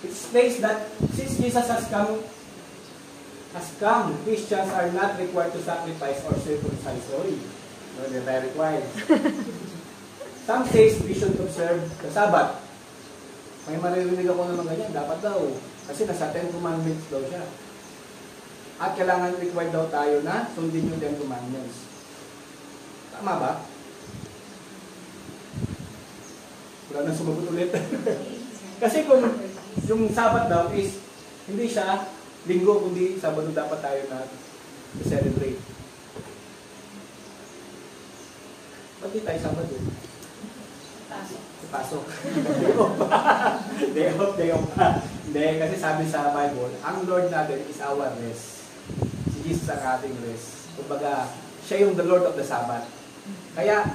It states that since Jesus has come, Christians are not required to sacrifice or circumcise. No, they're not required. Some says we should observe the Sabbath. May maririnig ako naman ganyan, dapat daw. Kasi nasa 10 Commandments daw siya. At kailangan required daw tayo na sundin yung 10 Commandments. Tama ba? Wala nang sumagot ulit. Kasi kung yung Sabbath daw is hindi siya linggo, kundi Sabado dapat tayo na celebrate. Ba't di tayo Sabado? Pasok. Day off. Hindi, kasi sabi sa Bible, ang Lord natin is our rest. Si Jesus ang ating rest. Kumbaga, siya yung the Lord of the Sabbath. Kaya,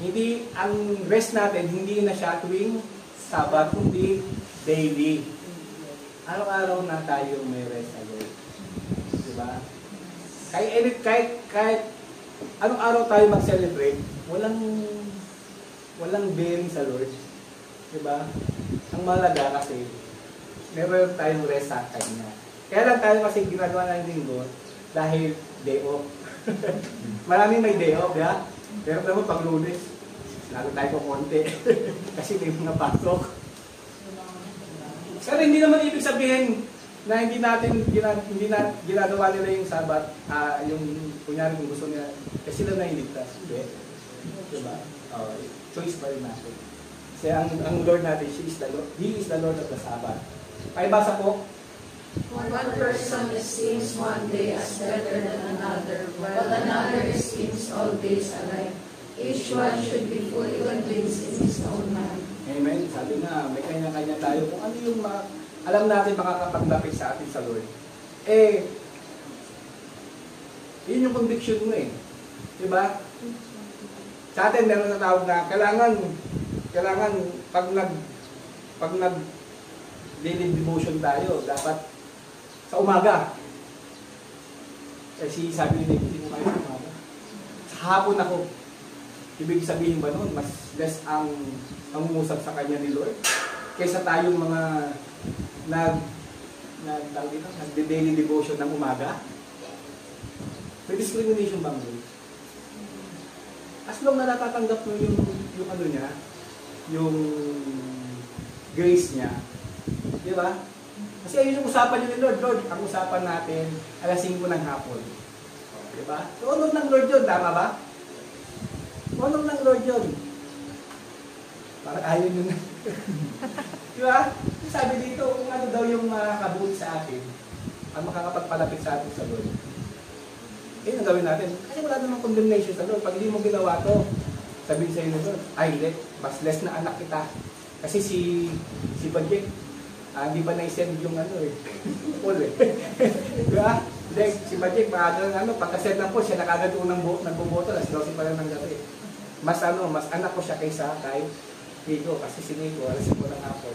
hindi, ang rest natin, hindi na siya tuwing Sabbath, kundi daily. Araw-araw na tayo may rest agad. Diba? Kahit anong araw tayo mag-celebrate, walang bearing sa Lord. Diba? Ang malaga kasi, meron tayong rest sa kanya. Kaya lang tayo kasi ginagawa ng linggo dahil day off. Maraming may day off, ya? Pero naman pag Lunes, lalo tayo po konti. Kasi may mga pasok. Pero hindi naman ibig sabihin na hindi ginagawa nila yung Sabat, yung kunyari kung gusto nila, kasi sila na iligtas. Hindi. Diba? Choice pa rin natin. Kasi ang Lord natin, He is the Lord of the Sabbath. Pakibasa po. One person esteems one day as better than another, while another esteems all days alike. Each one should be fully convinced in his own mind. Amen. Sabi nga, may kanya-kanya tayo. Kung ano yung alam natin makakapaglapit sa atin sa Lord. Yun yung conviction mo eh. Diba? Sa atin, meron na tawag na, kailangan pag nag daily devotion tayo, dapat sa umaga. Kasi sabi nila, hindi mo kayo sa umaga. Sa hapon ako. Ibig sabihin ba noon, mas less ang umusap sa kanya ni Lord kaysa tayong mga nag-daily devotion ng umaga? May discrimination bang doon? As long na natatanggap mo yung ano niya, yung grace niya, di ba? Kasi ayun yung usapan niyo ni Lord. Lord, ang usapan natin, alas 5 ng hapon. Di ba? So, honor ng Lord yun, tama ba? Honor ng Lord yun. Parang ayaw nyo na. Di ba? Sabi dito, kung ano daw yung makakabuti sa atin, ang makakapagpalapit sa atin sa Lord. Ang gawin natin. Kasi wala namang condemnation sa Lord. Pag hindi mo ginawa to, sabihin sa'yo ng Lord, ay, mas less na anak kita. Kasi si Bajek, hindi ba na-send yung Paul eh. Diba? Hindi, si Bajek, pagka-send lang po, siya nakagad unang nagboboto, alas 12 pa lang ng gabi. Mas anak ko siya kaysa kay Nico, kasi si Nico, alas 5 ng hapon.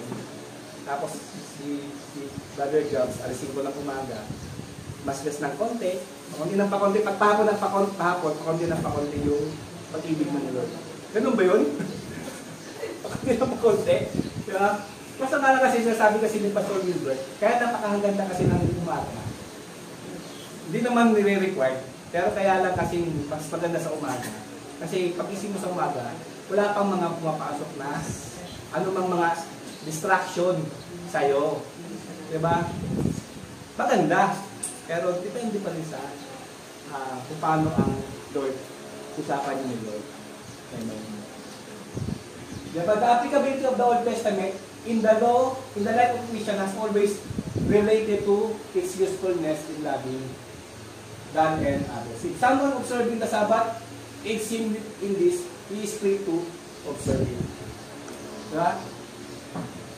Tapos si Brother Jobs, alas 5 ng umaga, mas gas ng konti, pakonti, pagpahapon ng pakonti yung pag-ibig mo ni Lord. Ganun ba yun? Pakonti ng pakonti. Diba? Basta nga lang kasi sinasabi kasi ni Pastor Wilbert, kaya napakahanganda kasi ng umaga. Hindi naman nire-required, pero kaya lang kasi mas maganda sa umaga. Kasi pag-isip mo sa umaga, wala pang mga pumapasok na anumang mga distraction sa'yo. Diba? Maganda. Pero depende pa rin sa kung paano ang Lord, usapan niyo ni Lord. Amen. Diba? The applicability of the Old Testament in the law, in the life of Christian has always related to its usefulness in loving God and others. If someone observing the Sabbath aids him in this, he is free to observe it. Diba?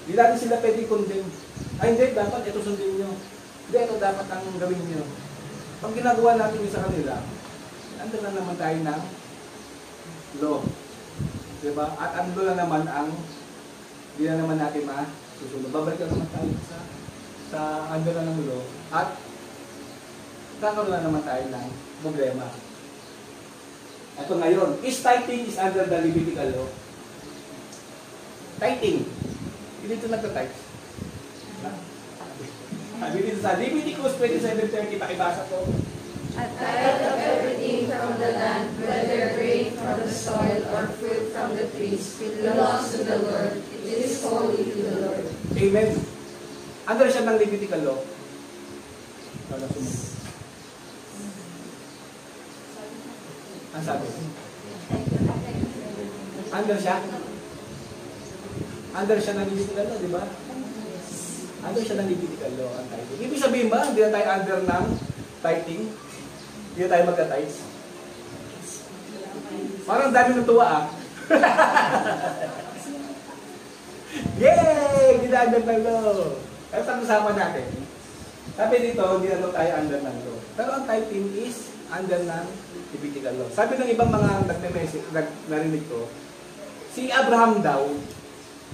Hindi natin sila pwede condemn. Ay hindi, dapat ito sundin nyo. Hindi, ito dapat ang gawin nyo. Pag ginagawa natin sa kanila, andun na naman tayo ng law. Diba? At andun na naman ang hindi na naman natin masusunod. Babalik na naman tayo sa andun na ng law. At kakaroon na naman tayo ng problema. Ito ngayon, is tithing is under the Levitical law? Tithing. Hindi ito nagtatithe. Sabi dito sa Leviticus 27:30, pakibasa ko. A tithe of everything from the land, whether grain from the soil or fruit from the trees, belongs to the Lord. It is holy to the Lord. Amen. Under siya ng Levitical law. Ang sabi? Under siya? Under siya ng Levitical law, di ba? Under siya ng Levitical law ang tithing. Ibig sabihin ba, hindi na tayo under ng tithing? Hindi na tayo magka-tithes? Parang dami ng tuwa Yay! Hindi na under ng law. Kaya pag-usapan natin. Sabi dito, hindi na tayo under ng law. Pero ang tithing is under ng Levitical law. Sabi ng ibang mga narinig ko, si Abraham daw,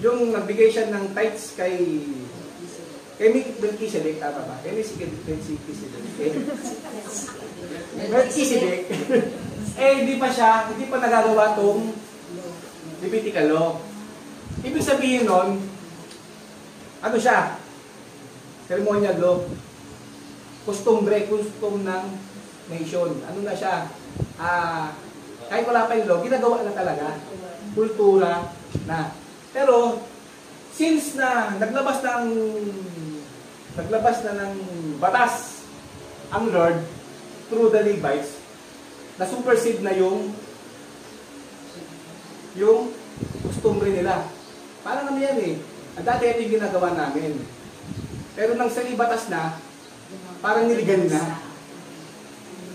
yung nagbigay siya ng tithes kay Melchizedek, tama ba? Kay Melchizedek. Hindi pa nagagawa tong Levitical law. Ibig sabihin nun, ano siya? Ceremonial law. Custom ng nation. Ano na siya? Kahit wala pa yung law, ginagawa na talaga. Kultura na. Pero, since na naglabas na ng batas ang Lord through the Levites, na supersede na yung customary nila. Parang ano yan eh. Dati ito yung ginagawa namin. Pero nang sa batas na, parang niligan na.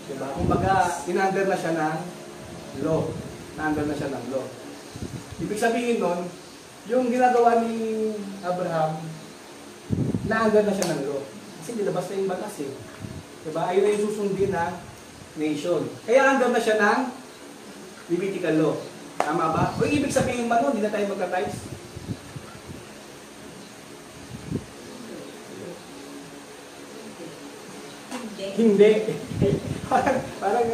Diba? Kumbaga, in-under na siya ng law. Na-under na siya ng law. Ibig sabihin nun, yung ginagawa ni Abraham, na-under na siya ng law. Kasi nilabas na yung batas eh. Diba? Ayun na yung susundin ng nation. Kaya under na siya ng Levitical law. Tama ba? O ibig sabihin man nun, hindi na tayo magka-tithes. Hindi. parang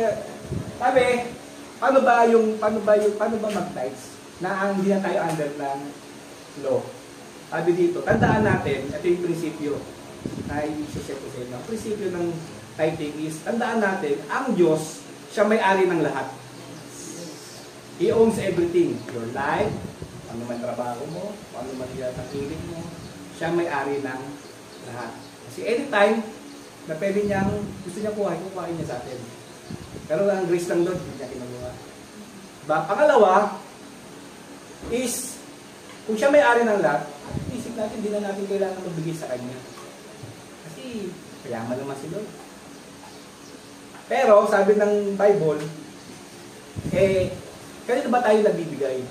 sabi, paano ba mag-tithes na ang hindi na tayo under ng law? Sabi dito, tandaan natin, ito yung prinsipyo na i-share ko sa inyo. Ang prinsipyo ng tithing is, tandaan natin, ang Diyos, siya may-ari ng lahat. He owns everything. Your life, ano man trabaho mo, ano man ang hilig mo, siya may-ari ng lahat. Kasi anytime, na pwede niyang, gusto niya kuhain niya sa atin. Pero ang grace ng Lord, hindi niya kinagawa. Diba? Pangalawa, is, kung siya may-ari ng lahat, isip natin, hindi na natin kailangan magbigay sa Kanya. Kasi, kayaman naman si Lord. Pero, sabi ng Bible, kanino ba tayo nagbibigay?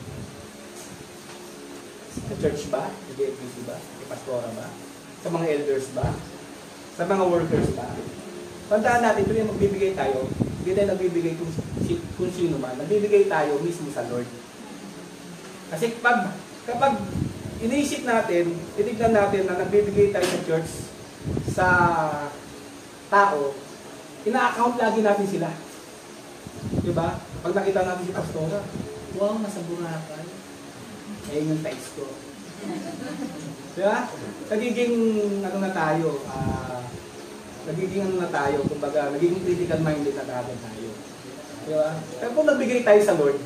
Sa church ba? Sa JFPC ba? Sa pastora ba? Sa mga elders ba? Sa mga workers ba? Tandaan natin, ito yung magbibigay tayo, hindi tayo nagbibigay kung sino man, nagbibigay tayo mismo sa Lord. Kasi kapag iniisip natin, titignan natin na nagbibigay tayo sa church, sa tao, ina-account lagi natin sila. Diba? Pag nakita natin si Pastora, wow, nasa Boracay. Ayun yung text ko. Diba? Nagiging ano na tayo, kumbaga, nagiging critical minded na kagad tayo. Diba? Pero kung nagbigay tayo sa Lord,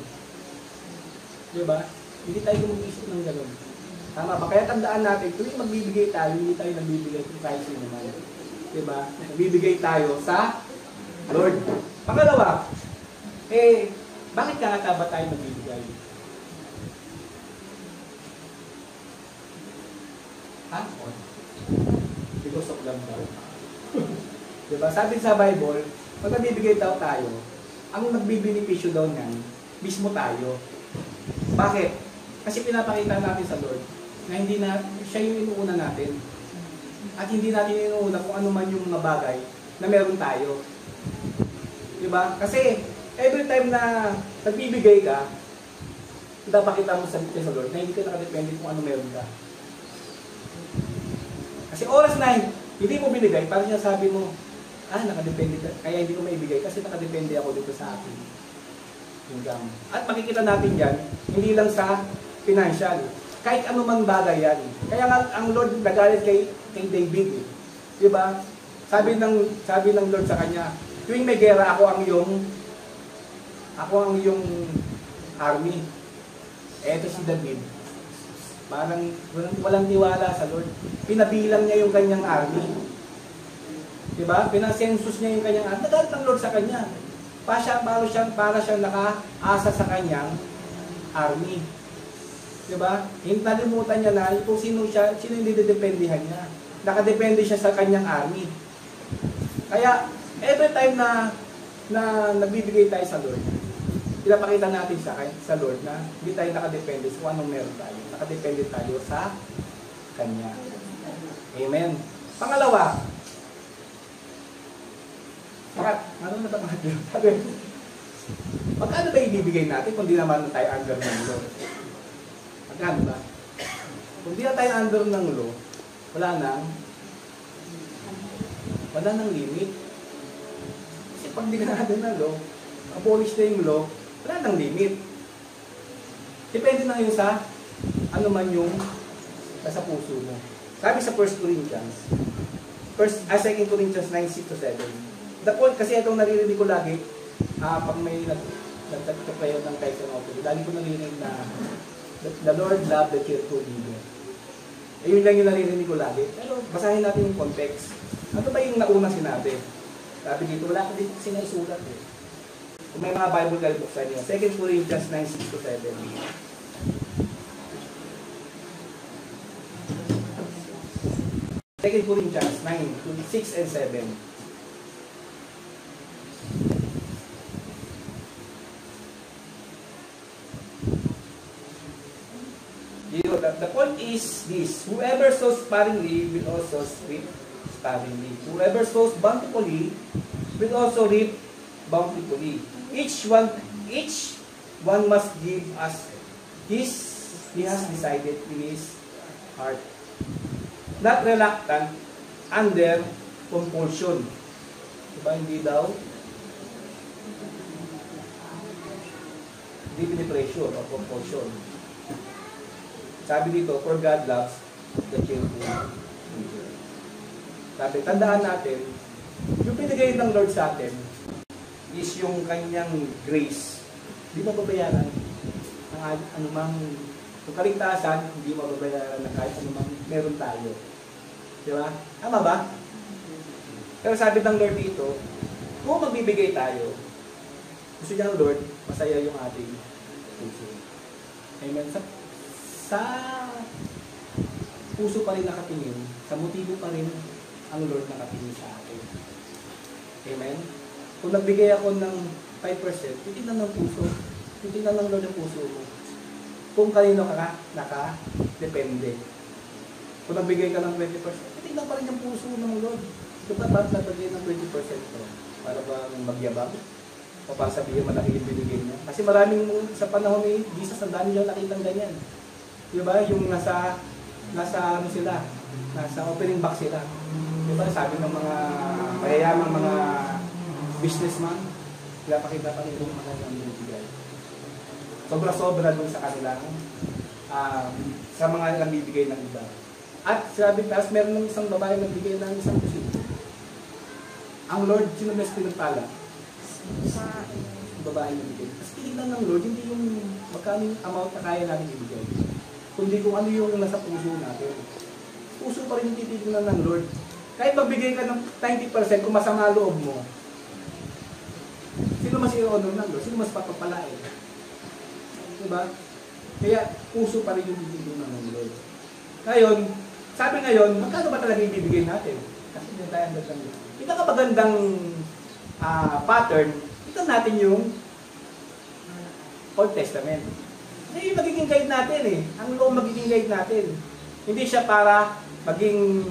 diba? Hindi tayo mag-isip ng gano'n. Tama ba? Kaya tandaan natin, kung magbibigay tayo, hindi tayo nagbibigay kung tayo sino naman. Diba? Nagbibigay tayo sa Lord. Pangalawa, bakit kaya ba tayo nagbibigay? Ha? Because of love daw. Diba? Sabi sa Bible, pag nagbibigay daw tayo, ang nagbibinipisyo daw niyan, mismo tayo. Bakit? Kasi pinapakita natin sa Lord na hindi na siya yung inuuna natin. At hindi natin inuuna kung ano man yung mga bagay na meron tayo. Diba? Kasi every time na nagbibigay ka, pinapakita mo sa Lord na hindi ka nakadepende kung ano meron ka. Kasi oras na hindi mo binigay, parang siya sabi mo, nakadepende ka, kaya hindi ko maibigay kasi nakadepende ako dito sa akin. Income. At makikita natin yan, hindi lang sa financial, kahit anumang bagay yan. Kaya nga ang Lord nagalit kay David. Diba? Sabi ng Lord sa kanya, tuwing may gera, ako ang iyong army. Eto si David. Parang walang tiwala sa Lord. Pinabilang niya yung kanyang army. Diba? Pinasensus niya yung kanyang army. Nagalit ng Lord sa kanya. Para siyang nakaasa sa kanyang army. Diba? Nalimutan niya na kung sino yung didependihan niya. Nakadepende siya sa kanyang army. Kaya, every time na nagbibigay tayo sa Lord, pinapakita natin sa Lord na hindi tayo nakadepende sa kung anong meron tayo. Nakadepende tayo sa Kanya. Amen. Pangalawa, ano na ba magkano ba ibibigay natin kung di naman tayo under ng law? Magkano ba? Kung di na tayo under ng law, wala nang limit. Kasi pag di na natin ng law, abolish na yung law, wala nang limit. Depende na yun sa ano man yung nasa puso mo. Sabi sa 1 Corinthians 2 Corinthians 9:6-7. The point, kasi itong naririnig ko lagi, pag may nagtagpayo ng text ng author, lagi ko naririnig na the Lord love the cheerful giver. Yun lang yung naririnig ko lagi. Pero basahin natin yung context. Ano ba yung nauna sinabi? Sabi dito, wala ko dito sinasulat eh. Kung may mga Bible kayo, buksan nyo. 2 Corinthians 9:6-7. 2 Corinthians 9:6 and 7. The point is this: whoever sows sparingly will also reap sparingly. Whoever sows bountifully will also reap bountifully. Each one must give as he has decided in his heart, not reluctant, under compulsion. Diba? Hindi pinipressure o compulsion. Sabi dito, for God loves the cheerful giver. Sabi, tandaan natin, yung pinigay ng Lord sa atin is yung kanyang grace. Hindi mababayaran ang anumang yung kaligtasan, hindi mababayaran ng kahit anumang meron tayo. Diba? Tama ba? Pero sabi ng Lord dito, kung magbibigay tayo, gusto niya ng Lord, masaya yung ating puso. Amen? Sa puso pa rin nakatingin, sa motibo pa rin ang Lord nakatingin sa atin. Amen? Kung nagbigay ako ng 5%, titignan ng puso. Titignan ng Lord ang puso mo. Kung kanino ka nakadepende. Kung nagbigay ka ng 20%, titignan pa rin ang puso ng Lord. Ito ba ba't nagbigay ng 20% to? Para ba magyabang? O para sabihin malaki yung binigay niya? Kasi maraming sa panahon ni Jesus, ang dami niyang nakitang ganyan. Diba? Yung nasa nasa ano sila, nasa opening box sila. Diba sabi ng mga mayayamang mga businessman, pinapakita pa rin yung mga namimigay. Sobra-sobra dun sa kanilang sa mga namibigay ng iba. At sabi, tapos meron ng isang babae nagbigay ng isang kusito. Ang Lord, sino mas pinagpala? Ang babae nagbigay. Tapos tinignan ng Lord, hindi yung magkano amount na kaya natin ibigay. Kundi kung ano yung nasa puso natin. Puso pa rin yung titignan ng Lord. Kahit magbigay ka ng 90% kung masama loob mo, sino mas i-honor ng Lord? Sino mas papapalain? Diba? Kaya puso pa rin yung titignan ng Lord. Ngayon, sabi ngayon, magkano ba talaga ibibigay natin? Kasi hindi tayo ang gandang yun. Pinakabagandang pattern, ito natin yung Old Testament. Hindi yung magiging guide natin eh. Ang law magiging guide natin. Hindi siya para maging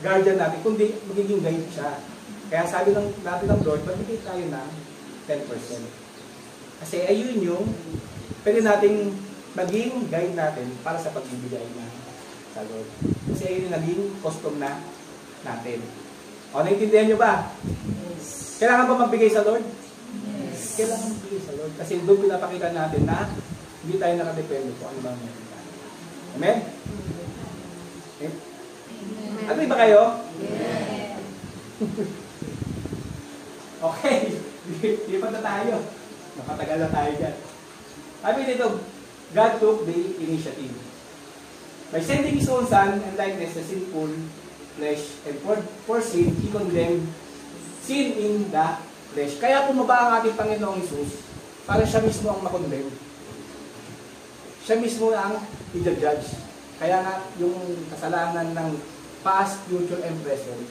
guardian natin, kundi magiging guide siya. Kaya sabi natin ng Lord, magbigay tayo ng 10%. Kasi ayun yung pwede nating maging guide natin para sa pagbibigay na sa Lord. Kasi ayun yung naging custom na natin. O, naintindihan nyo ba? Yes. Kailangan ba magbigay sa Lord? Yes. Kailangan magbigay sa Lord. Kasi doon pinapakita natin na hindi tayo nakadepende kung ano ba meron tayo. Amen? Okay? Agree ba kayo? Yes. Okay. Lipat na tayo. Nakatagal na tayo dyan. Sabi dito, God took the initiative. By sending His own Son and likeness the sinful flesh, and for sin, He condemned sin in the flesh. Kaya pumaba ang ating Panginoong Hesus para siya mismo ang makondemn. Siya mismo ang i-judge. Kaya nga, yung kasalanan ng past, future, and present,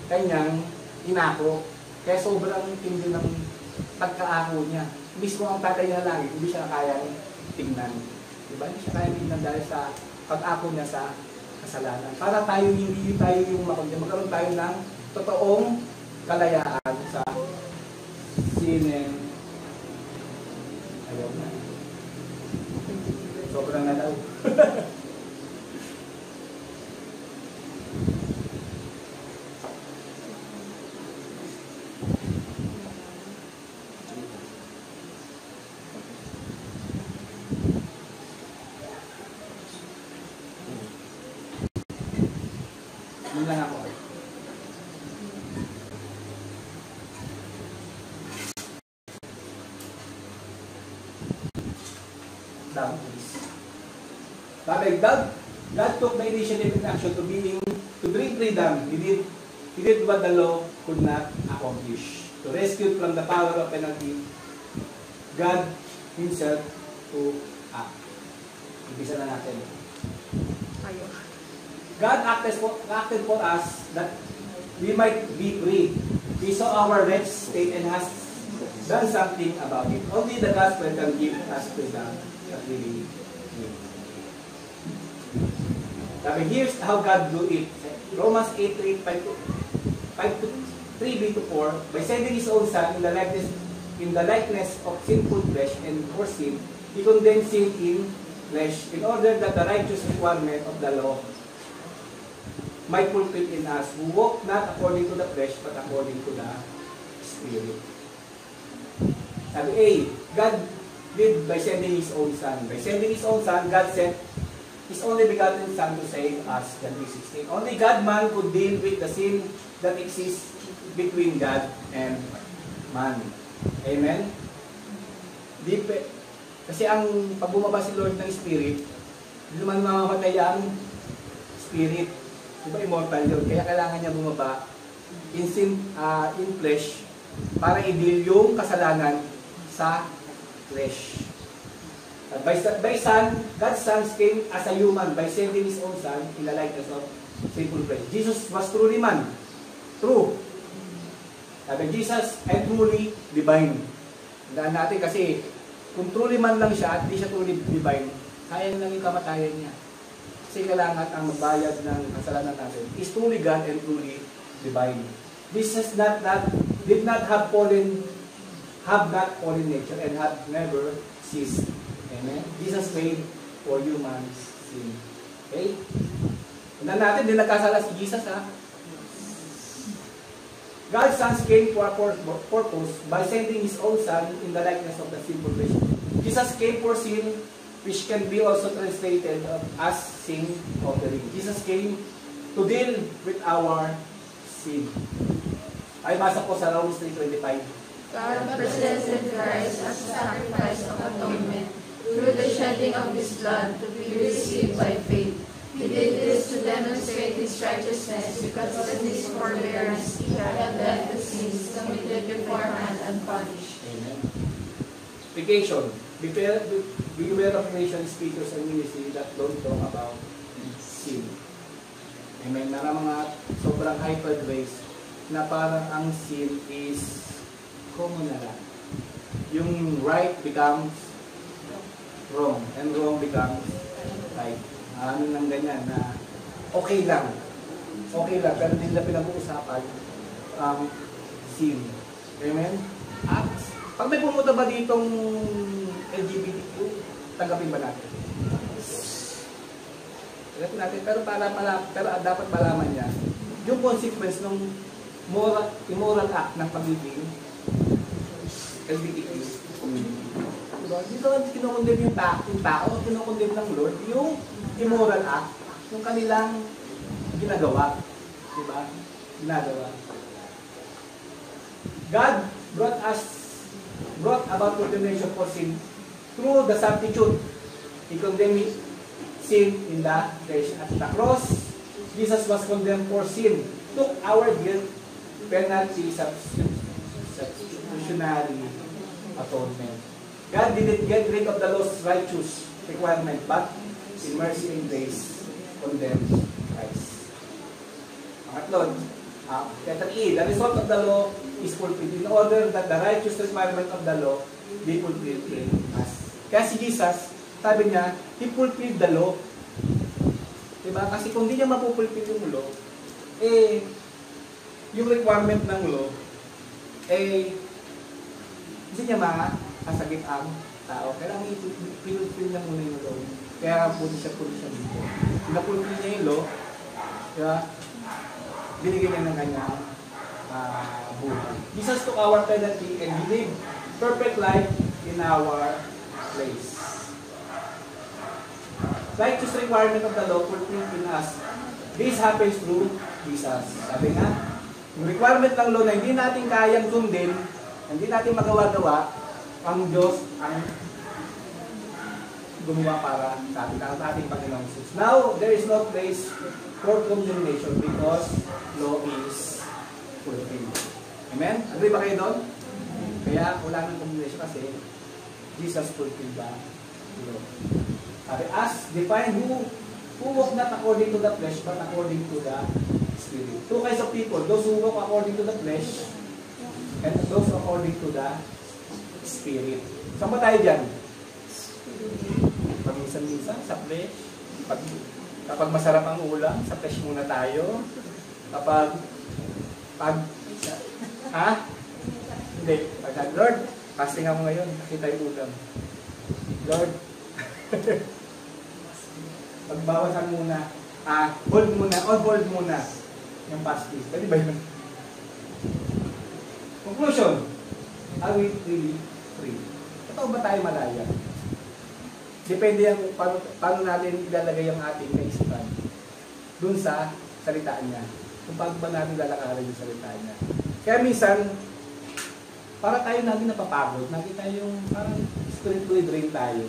kanyang inako. Kaya sobrang tindi ng pagkaako niya. Mismo ang tatay niya lang, hindi siya kayang tingnan. Diba? Hindi siya kayang tingnan dahil sa pag-ako niya sa kasalanan. Para tayo, hindi tayo yung makondemn. Magkaroon tayo ng totoong kalayaan sa sin and ayaw na. Sobrang na daw. Yun lang ako. Down, please. Sabi, God took the initiative and action to bring freedom. He did what the law could not accomplish. To rescue from the power of penalty, God Himself to act. Ibisa na natin. God acted for us that we might be free. He saw our wretched state and has done something about it. Only the gospel can give us freedom that we need. Here's how God do it. Romans 8:3-4. By sending His own Son in the likeness of sinful flesh and for sin, He condemned sin in flesh in order that the righteous requirement of the law might fulfill in us who walk not according to the flesh but according to the Spirit. Sabi A, God did by sending His own Son. By sending His own Son, God sent His only begotten Son to save us. John 3:16. Only God man could deal with the sin that exists between God and man. Amen? Kasi ang pag bumaba si Lord ng Spirit, hindi naman mamamatay ang Spirit. Diba immortal yun? Kaya kailangan niya bumaba in flesh para i-deal yung kasalanan sa flesh. By Son, God's Son came as a human by sending His own Son in the likeness of sinful flesh. Jesus was truly man. True. Sabi, Jesus and truly divine. Tandaan natin kasi kung truly man lang siya at di siya truly divine, sayang lang yung kamatayan niya. Kasi kailangan ang magbayad ng kasalanan natin is truly God and truly divine. Jesus did not have fallen nature and have never ceased. Amen? Jesus paid for human sin. Okay? Tignan natin, din nagkasala si Jesus, ha? God's Son came for a purpose by sending His own Son in the likeness of the sinful flesh. Jesus came for sin, which can be also translated as sin offering. Jesus came to deal with our sin. Ay, basa po sa Romans 3:25. God presented Christ as a sacrifice of atonement through the shedding of His blood to be received by faith. He did this to demonstrate His righteousness because of His forbearance He had left the sins committed beforehand unpunished. Amen. Application. Beware of nation speakers and ministry that don't talk about sin. Amen. Nara mga sobrang hypered ways na parang ang sin is common na lang. Yung right becomes wrong and wrong becomes right. Ano nang ganyan na okay lang. Okay lang, pero hindi nila pinag-uusapan ang sin. Amen? At pag may pumunta ba ditong LGBTQ, tanggapin ba natin? Tanggapin natin, pero dapat malaman niya yung consequence ng immoral act ng pagiging LGBTQ community. Diba? Dito kinukondem yung tao, kinukondem ng Lord yung immoral act, yung kanilang ginagawa. Diba? Ginagawa. God brought about condemnation for sin through the substitute. He condemned sin in the flesh. At the cross, Jesus was condemned for sin, took our guilt, penalty, substitutionary atonement. God didn't get rid of the law's righteous requirement, but in mercy and grace, condemned Christ. Pangatlo, letter E, the result of the law is fulfilled in order that the righteous requirement of the law be fulfilled in us. Kaya si Jesus, sabi niya, He fulfilled the law. Diba? Kasi kung hindi niya mapupulfill yung law, yung requirement ng law, hindi niya makasagip ang tao. Kailangan i-fulfill niya muna yung law. Kaya puno siya dito. Pinapulfill niya yung law, diba? Binigyan niya ng kanyang buhay. Jesus took our penalty and He lived perfect life in our place. Righteous requirement of the law fulfilled in us. This happens through Jesus. Sabi nga, yung requirement ng law na hindi natin kayang sundin, hindi natin magawa-gawa, ang Diyos ang gumawa para sa ating Panginoong Jesus. Now, there is no place for condemnation because law is fulfilled. Amen? Agree ba kayo doon? Kaya wala nang condemnation kasi Jesus fulfilled the law. Sabi, as defined who walk not according to the flesh but according to the Spirit. Two kinds of people, those who walk according to the flesh and those according to the Spirit. Saan ba tayo dyan? Paminsan-minsan sa flesh. Kapag masarap ang ulam, sa flesh muna tayo. Kapag hindi. Lord, fasting ako ngayon, kasi tayo ulam. Lord, pagbawasan muna, hold muna yung fasting. Pwede ba yun? Conclusion, are we really free? Totoo ba tayo malaya? Depende yan kung paano natin ilalagay ang ating kaisipan dun sa salita niya. Kung paano ba natin lalakarin yung salita niya. Kaya minsan, para tayo natin napapagod, nakita yung parang spiritually drain tayo.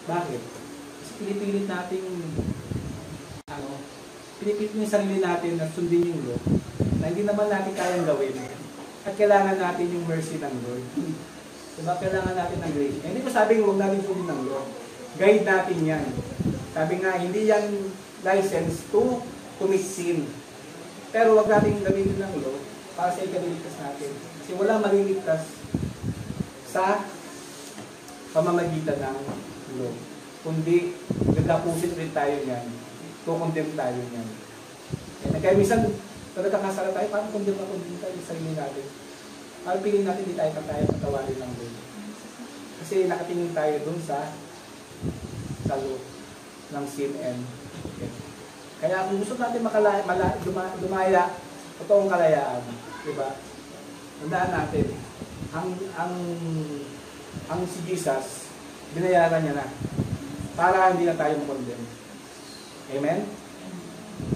Bakit? Kasi pinipilit natin pinipilit yung sarili natin na sundin yung law na hindi naman natin kayang gawin. At kailangan natin yung mercy ng Lord. Diba? Kailangan natin ng grace. Hindi ko sabing huwag natin sundin ng law. Guide natin yan. Sabi nga, hindi yan license to commit sin. Pero huwag natin gamitin ng law para sa ikaliligtas natin. Kasi wala maliligtas sa pamamagitan ng law. Kundi, nagkapusit rin tayo niyan. Kukondem tayo niyan. Kaya minsan, kung nagkakasala tayo, parang kondem tayo sa sarili natin. Parang piliin natin, hindi tayo patawarin ng Lord. Kasi nakatingin tayo dun sa law. ng sin and death. Kaya kung gusto natin dumaya, totoong kalayaan, di ba? Tandaan natin, ang si Jesus, binayaran niya na para hindi na tayo makondem. Amen?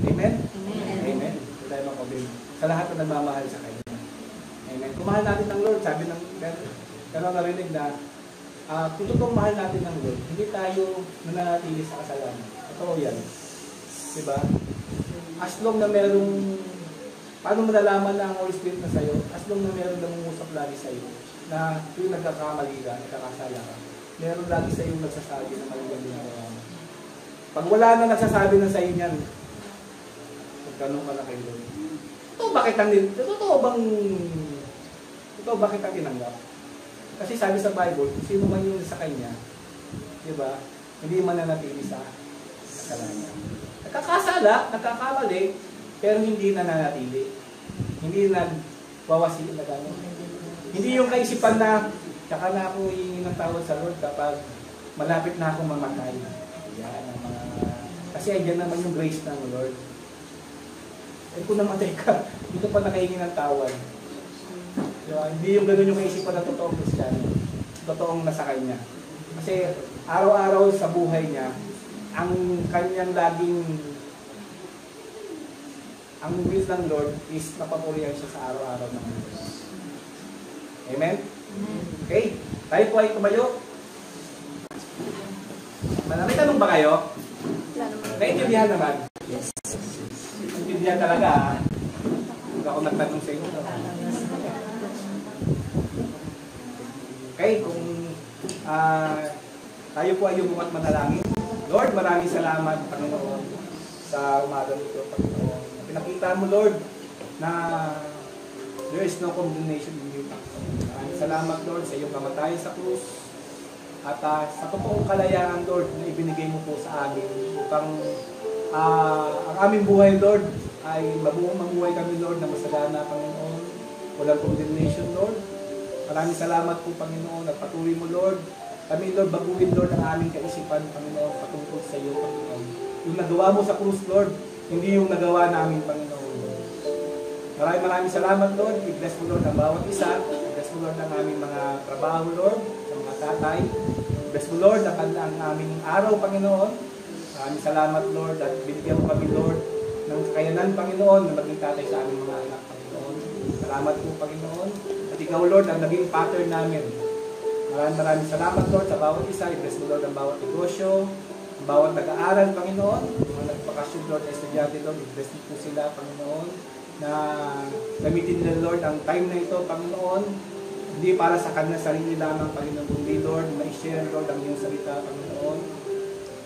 Amen? Amen. Amen. Hindi tayo makondem. Sa lahat na nagmamahal sa Kanya. Amen. Kung mahal natin ng Lord, sabi ng pero narinig na, kung totoong mahal natin ng Lord, hindi tayo nananatili sa kasalanan. Totoo yan. Diba? As long na merong, paano mo nalaman na ang Holy Spirit na sa'yo? As long na merong namungusap lagi sa'yo, na yung nagkakamali ka, nagkakasala ka, meron lagi sa'yo nagsasabi na maligang ginagawa mo. Pag wala na nagsasabi na sa'yo niyan, magtanong ka na kay Lord. Totoo ba kita tinanggap? Kasi sabi sa Bible, sino man yung sa Kanya, di ba, hindi mananatili sa kasalanan. Nagkakasala, nagkakamali, pero hindi nananatili. Hindi nagwawasi na gano'n. Hindi yung kaisipan na, tsaka na ako hihingi ng tawad sa Lord kapag malapit na akong mamatay. Yan, ang mga, kasi andyan naman yung grace ng Lord. Eh kung namatay ka, dito pa nakahingi ng tawad. Hindi yung gano'n yung kaisipan ng totoong Kristiyano. Totoong nasa Kanya. Kasi araw-araw sa buhay niya, ang kanyang laging, ang will ng Lord is napapurihan siya sa araw-araw ng buhay. Amen? Okay? Tayo po ay tumayo. May tanong ba kayo? Naintindihan naman? Yes. Naintindihan talaga ha? Huwag ako nagtanong sa inyo. Okay, kung tayo po ay yung manalangin. Lord, maraming salamat, Panginoon, sa umagang ito, Panginoon. Pinakita mo, Lord, na there is no condemnation in you. Maraming salamat, Lord, sa iyong kamatayan sa krus. At sa totoong kalayaan, Lord, na ibinigay mo po sa amin upang ang aming buhay, Lord, ay mabuhay kami, Lord, na masagana, Panginoon. Walang condemnation, Lord. Maraming salamat po, Panginoon, at patuloy mo, Lord. Kami, Lord, baguhin, Lord, ang aming kaisipan, Panginoon, patungkol sa iyo, Panginoon. Yung nagawa mo sa krus, Lord, hindi yung nagawa namin, Panginoon. Maraming salamat, Lord. I-bless mo, Lord, ang bawat isa. I-bless mo, Lord, ang aming mga trabaho, Lord, sa mga tatay. I-bless mo, Lord, ang aming araw, Panginoon. Maraming salamat, Lord, at binigyan mo kami, Lord, ng kakayanan, Panginoon, na maging tatay sa aming mga anak, Panginoon. Salamat po, Panginoon. At ikaw, Lord, ang naging pattern namin. Maraming salamat, Lord, sa bawat isa. I-bless mo, Lord, ang bawat negosyo, ang bawat nag-aaral, Panginoon, mga nagpakasyon, Lord, na estudyante, Lord, i-bless mo po sila, Panginoon, na gamitin nila, Lord, ang time na ito, Panginoon, hindi para sa kanilang sarili lamang, Panginoon, kundi, Lord, ma-share, Lord, ang iyong salita, Panginoon.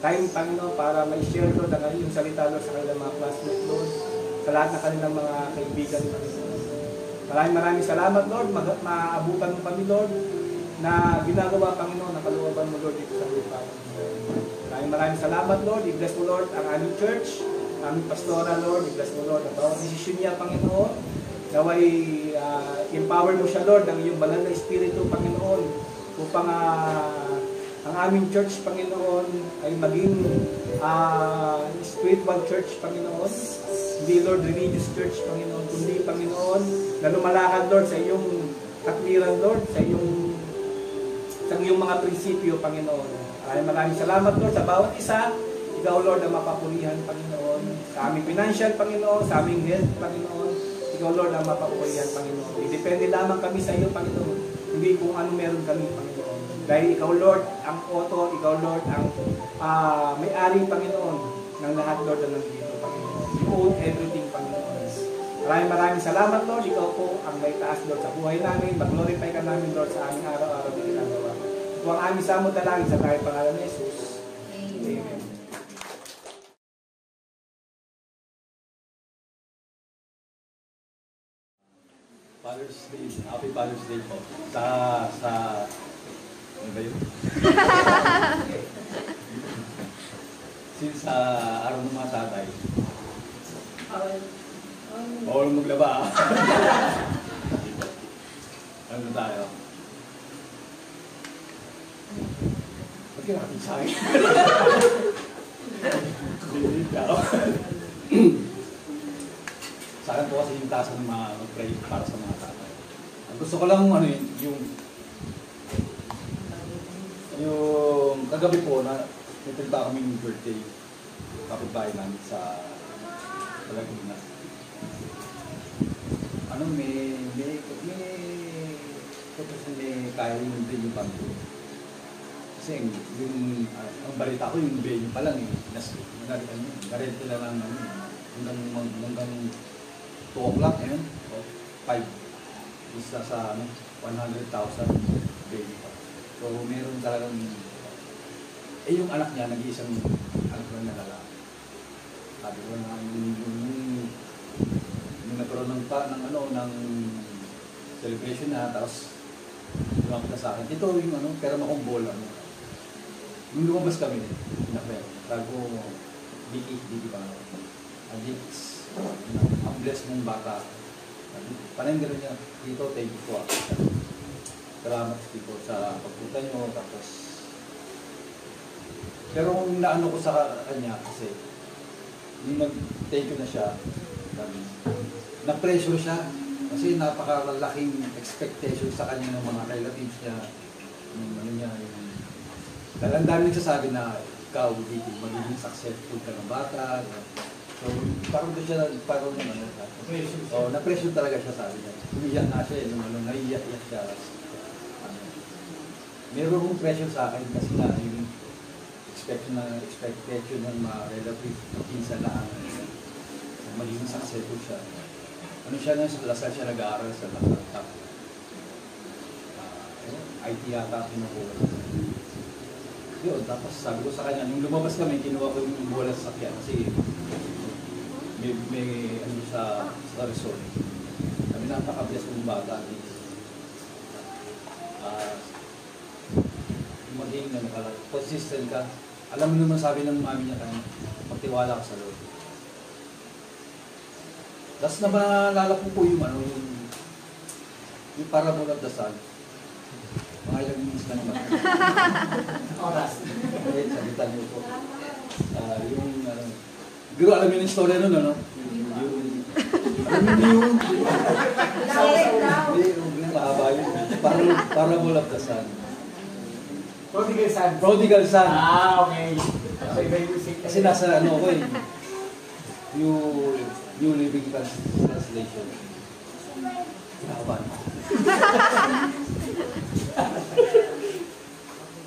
Time, Panginoon, para ma-share, Lord, ang iyong salita, Lord, sa kanilang mga classmates, Lord, sa lahat ng kanilang mga kaibigan, Panginoon. Maraming salamat, Lord, maabutan mo kami, Lord, na ginagawa, Panginoon, ang kalooban mo, Lord, dito sa lupa. Maraming salamat, Lord. I-bless mo, Lord, ang aming church, ang aming pastora, Lord. I-bless mo, Lord, ang bawat desisyon niya, Panginoon. Naway empower mo siya, Lord, ang iyong banal na espiritu, Panginoon, upang ang aming church, Panginoon, ay maging spiritual church, Panginoon. Hindi, Lord, religious church, Panginoon, kundi, Panginoon, na lumalakad, Lord, sa iyong katwiran, Lord, sa iyong mga prinsipyo, Panginoon. Maraming salamat, Lord, sa bawat isa. Ikaw, Lord, ang mapapurihan, Panginoon. Sa aming financial, Panginoon, sa aming health, Panginoon. Ikaw, Lord, ang mapapurihan, Panginoon. Depende lamang kami sa iyo, Panginoon. Hindi kung ano meron kami, Panginoon. Dahil ikaw, Lord, ang author, ikaw, Lord, ang may-ari, Panginoon, ng lahat, Lord, na nandito, Panginoon. You own everything, Panginoon. Maraming salamat, Lord. Ikaw po ang may taas, Lord, sa buhay namin. Mag-glorify ka namin, Lord, sa aming araw-araw na ginagawa. Ito ang aming samot na langit sa kahit pangalan ni Jesus. Amen. Father's Day. Happy Father's Day po. Ano ba yun? Since araw ng mga tatay. Bawal maglaba. Ano tayo? Ba't ka natin sa akin? Sa akin po kasi yung task ng mga mag-pray para sa mga tatay. Ang gusto ko lang ano yung kagabi po na nagpunta kaming birthday kapitbahay namin sa Laguna. Ano may kaya yung venue pa rin. Kasi ang balita ko yung venue pa lang narent nila lang hanggang 2 o'clock ngayon o 5. Isa sa 100,000 venue pa. So meron talagang yung anak niya nag-iisang anak na lalaki. Sabi ko na yung nagkaroon ng celebration na, tapos lumapit na sa akin. Ito yung pera mo kong bola mo. Nung lumabas kami, pinapera. Sabi ko, Diki pa. Ang bless mong bata. Panay gano'n niya, dito, thank you po. Salamat dito sa pagpunta nyo, tapos pero kung naano ko sa kanya kasi yung nag-thank you na siya, na-pressure siya kasi napakalaking expectation sa kanya ng mga relatives niya, dahil ang dami nagsasabi na ikaw, Diki, magiging successful ka ng bata. So, parang doon siya, na-pressure talaga siya, sabi niya. Umiyak na siya, naiiyak siya. Meron kong pressure sa akin kasi na yung expectation ng mga relatives, pinsan na magiging successful siya. Ano siya na, sa Lasal siya nag-aaral sa laptop. IT yata pinukuha. Yun, tapos sabi ko sa kanya, nung lumabas kami, kinuha ko yung bola sa sakyan kasi may sa resort. Kami napaka-bless ng bata. Maging consistent ka. Alam mo naman sabi ng mami niya kanya, magtiwala ka sa Lord. Tapos naalala ko po yung parable of the son. Mga ilang minutes na naman. Oras. Salita niyo po. Pero alam niyo yung story nun, ano? Alam niyo yung mahaba yun. Parable of the son. Prodigal son. Prodigal son. Okay. Kasi nasa ko New Living Translation. Hinahaban.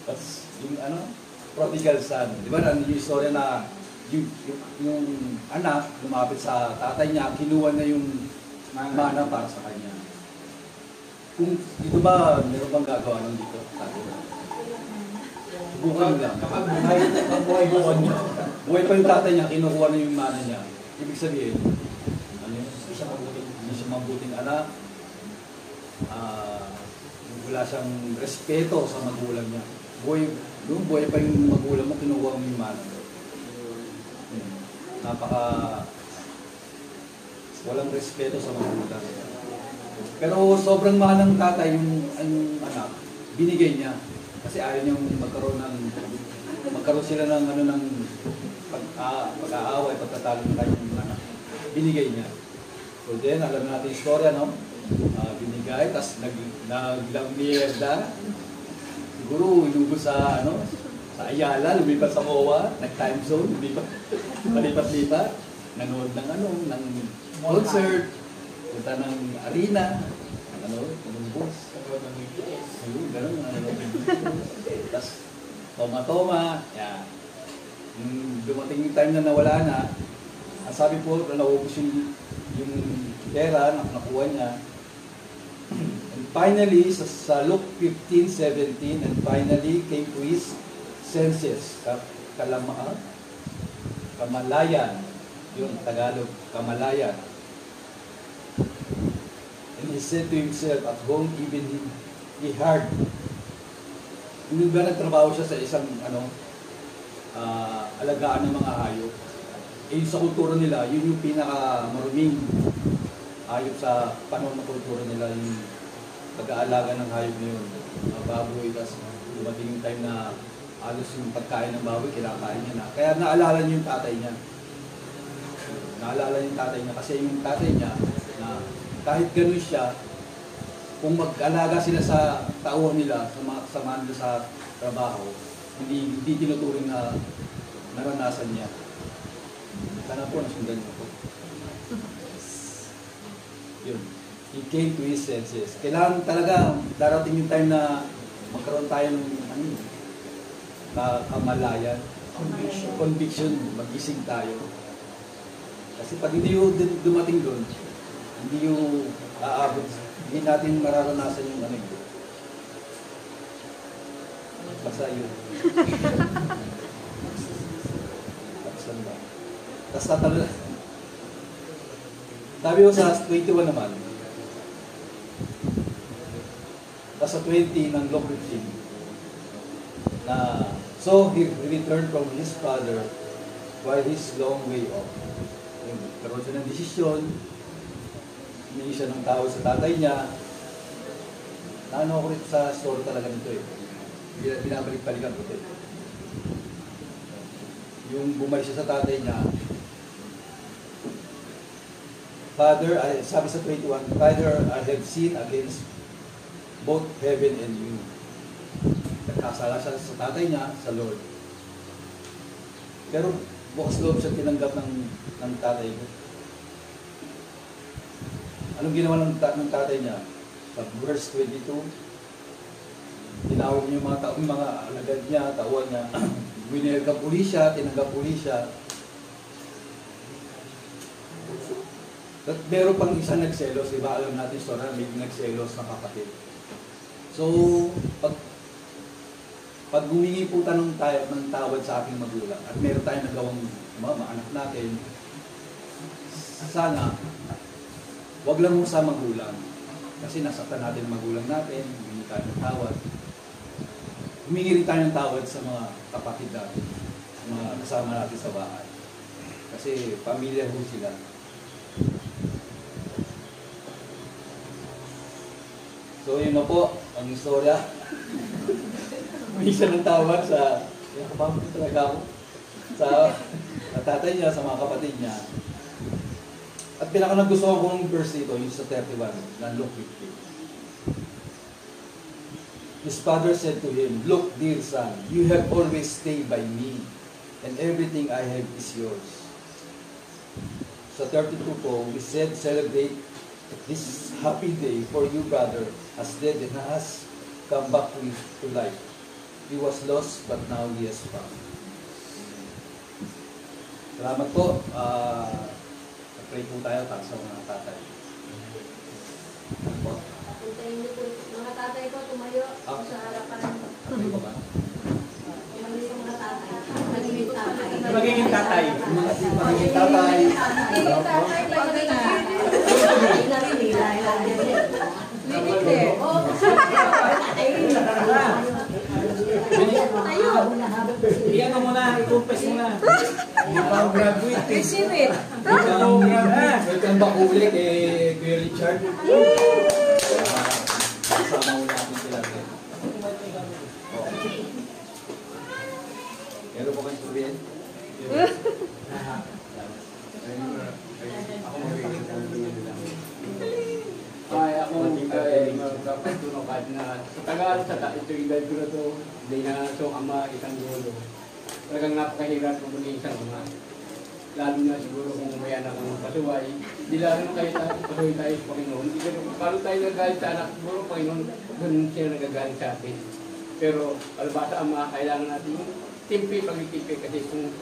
Tapos yung prodigal son. Di ba yung istorya na yung anak lumapit sa tatay niya, kinuha na yung mana para sa kanya. Kung dito ba, meron bang gagawa ng dito? Subukan lang. Kapag buhay pa yung tatay niya, kinukuha na yung mana niya. Ibig sabihin, hindi siya mabuting anak. Wala siyang respeto sa magulang niya. Buhay pa yung magulang mo, kinukuha mo yung mana. Walang respeto sa magulang. Pero sobrang mahal ng tatay yung anak, binigay niya. Kasi ayaw niyang magkaroon sila ng pag-aaway, pagtatalo ng kanyang anak. Binigay niya. So then, alam natin yung istorya, no? Binigay, tapos naglangmierda. Siguro, inubos sa Ayala, lumipat sa MOA, nag-time zone, malipat-lipat, nanood ng concert, punta ng arena, ng bus. Ganun, tapos, toma-toma, yan. Dumating yung time na nawala na, ang sabi po, naubos yung pera, nakuha niya. And finally, sa Luke 15:17, and finally came to his senses, kamalayan, yung Tagalog, kamalayan. And he said to himself, at home even he heard. Hindi ba nagtrabaho siya sa isang alagaan ng mga hayop? Sa kultura nila, yun yung pinaka-maruming hayop sa panahon ng kultura nila, yung pag-aalaga ng hayop na yun. Baboy, tapos dumating yung time na alos yung pagkain ng baboy, kinakain niya na. Kaya naalala niyo yung tatay niya. naalala yung tatay niya kasi yung tatay niya na kahit ganun siya, kung mag-alaga sila sa tauhan nila, samahan nila sa trabaho, hindi tinuturing na naranasan niya. Sana po nasundan niyo po. Yun. He came to his senses. Kailangan talaga darating yung time na magkaroon tayo ng kamalayan, conviction, magising tayo. Kasi pag hindi yung dumating doon, hindi yung aabot, hindi natin mararanasan yung ano yun. Basta yun. Basta ba? Tapos tatalala. Sabi ko sa 21 naman, tapos sa 20 ng Luke 15, na so he returned from his father while his long way off. Karoon siya ng desisyon, hindi siya ng tawag sa tatay niya. Naano ako rin sa story talaga nito eh. Binabalik-balikan ko ito. Yung bumalik siya sa tatay niya, Father, sabi sa 21, Father, I have sinned against both heaven and you. Nagkasala siya sa tatay niya, sa Lord. Pero bukas loob siya tinanggap ng tatay ko. Anong ginawa ng tatay niya? Sa verse 22, tinawag niya yung mga alagad niya, tauhan niya. Winelcome uli siya, tinanggap uli siya. At meron pang isang nagselos, diba? Alam natin so na may nagselos na kapatid. So, pag humingi po tayo ng tawad sa aking magulang at meron tayong nagawang mga anak natin, sana wag lang mo sa magulang kasi nasaktan natin ang magulang natin, humingi tayo ng tawad. Humingi rin tayo ng tawad sa mga kapatid natin, mga kasama natin sa bahay. Kasi pamilya ho sila. So yun na po ang istorya. Humingi siya ng tawad sa talaga ako, sa tatay niya, sa mga kapatid niya. At pinaka-nagustuhan ko ng verse dito, yung sa 31, ng Luke 15. His father said to him, Look, dear son, you have always stayed by me, and everything I have is yours. Sa 32 po, we said, celebrate this happy day for you, brother, as dead and has come back to life. He was lost, but now he has found. Salamat po. Pray po tayo para sa mga tatay. Puntayin niyo po. Mga tatay ko, tumayo sa harapan. Ano ba ba? Tumayo yung mga tatay. Magiging tatay. Magiging tatay. Magiging tatay. Magiging tatay. Iyan mo muna, i-confess mo na. Hindi pa ako graduate eh. Receive it. Welcome back ulit kay Kuya Richard. Kasama mo natin sila. Meron po kayong sabihin? Ako dapat tuno kahit na sa tagal, ito yung edad ko na ito, hindi na so ama isang dulo. Talagang napakahirap kung muli isang ama. Lalo na siguro kung may anak ng pasuway. Hindi lalo kayo pasuway tayo sa Panginoon. Hindi ganun. Paano tayo nagagalit sa anak? Siguro Panginoon, ganun siya nagagalit sa atin. Pero alabasa ama, kailangan natin yung timpi, pag-itimpi. Kasi kung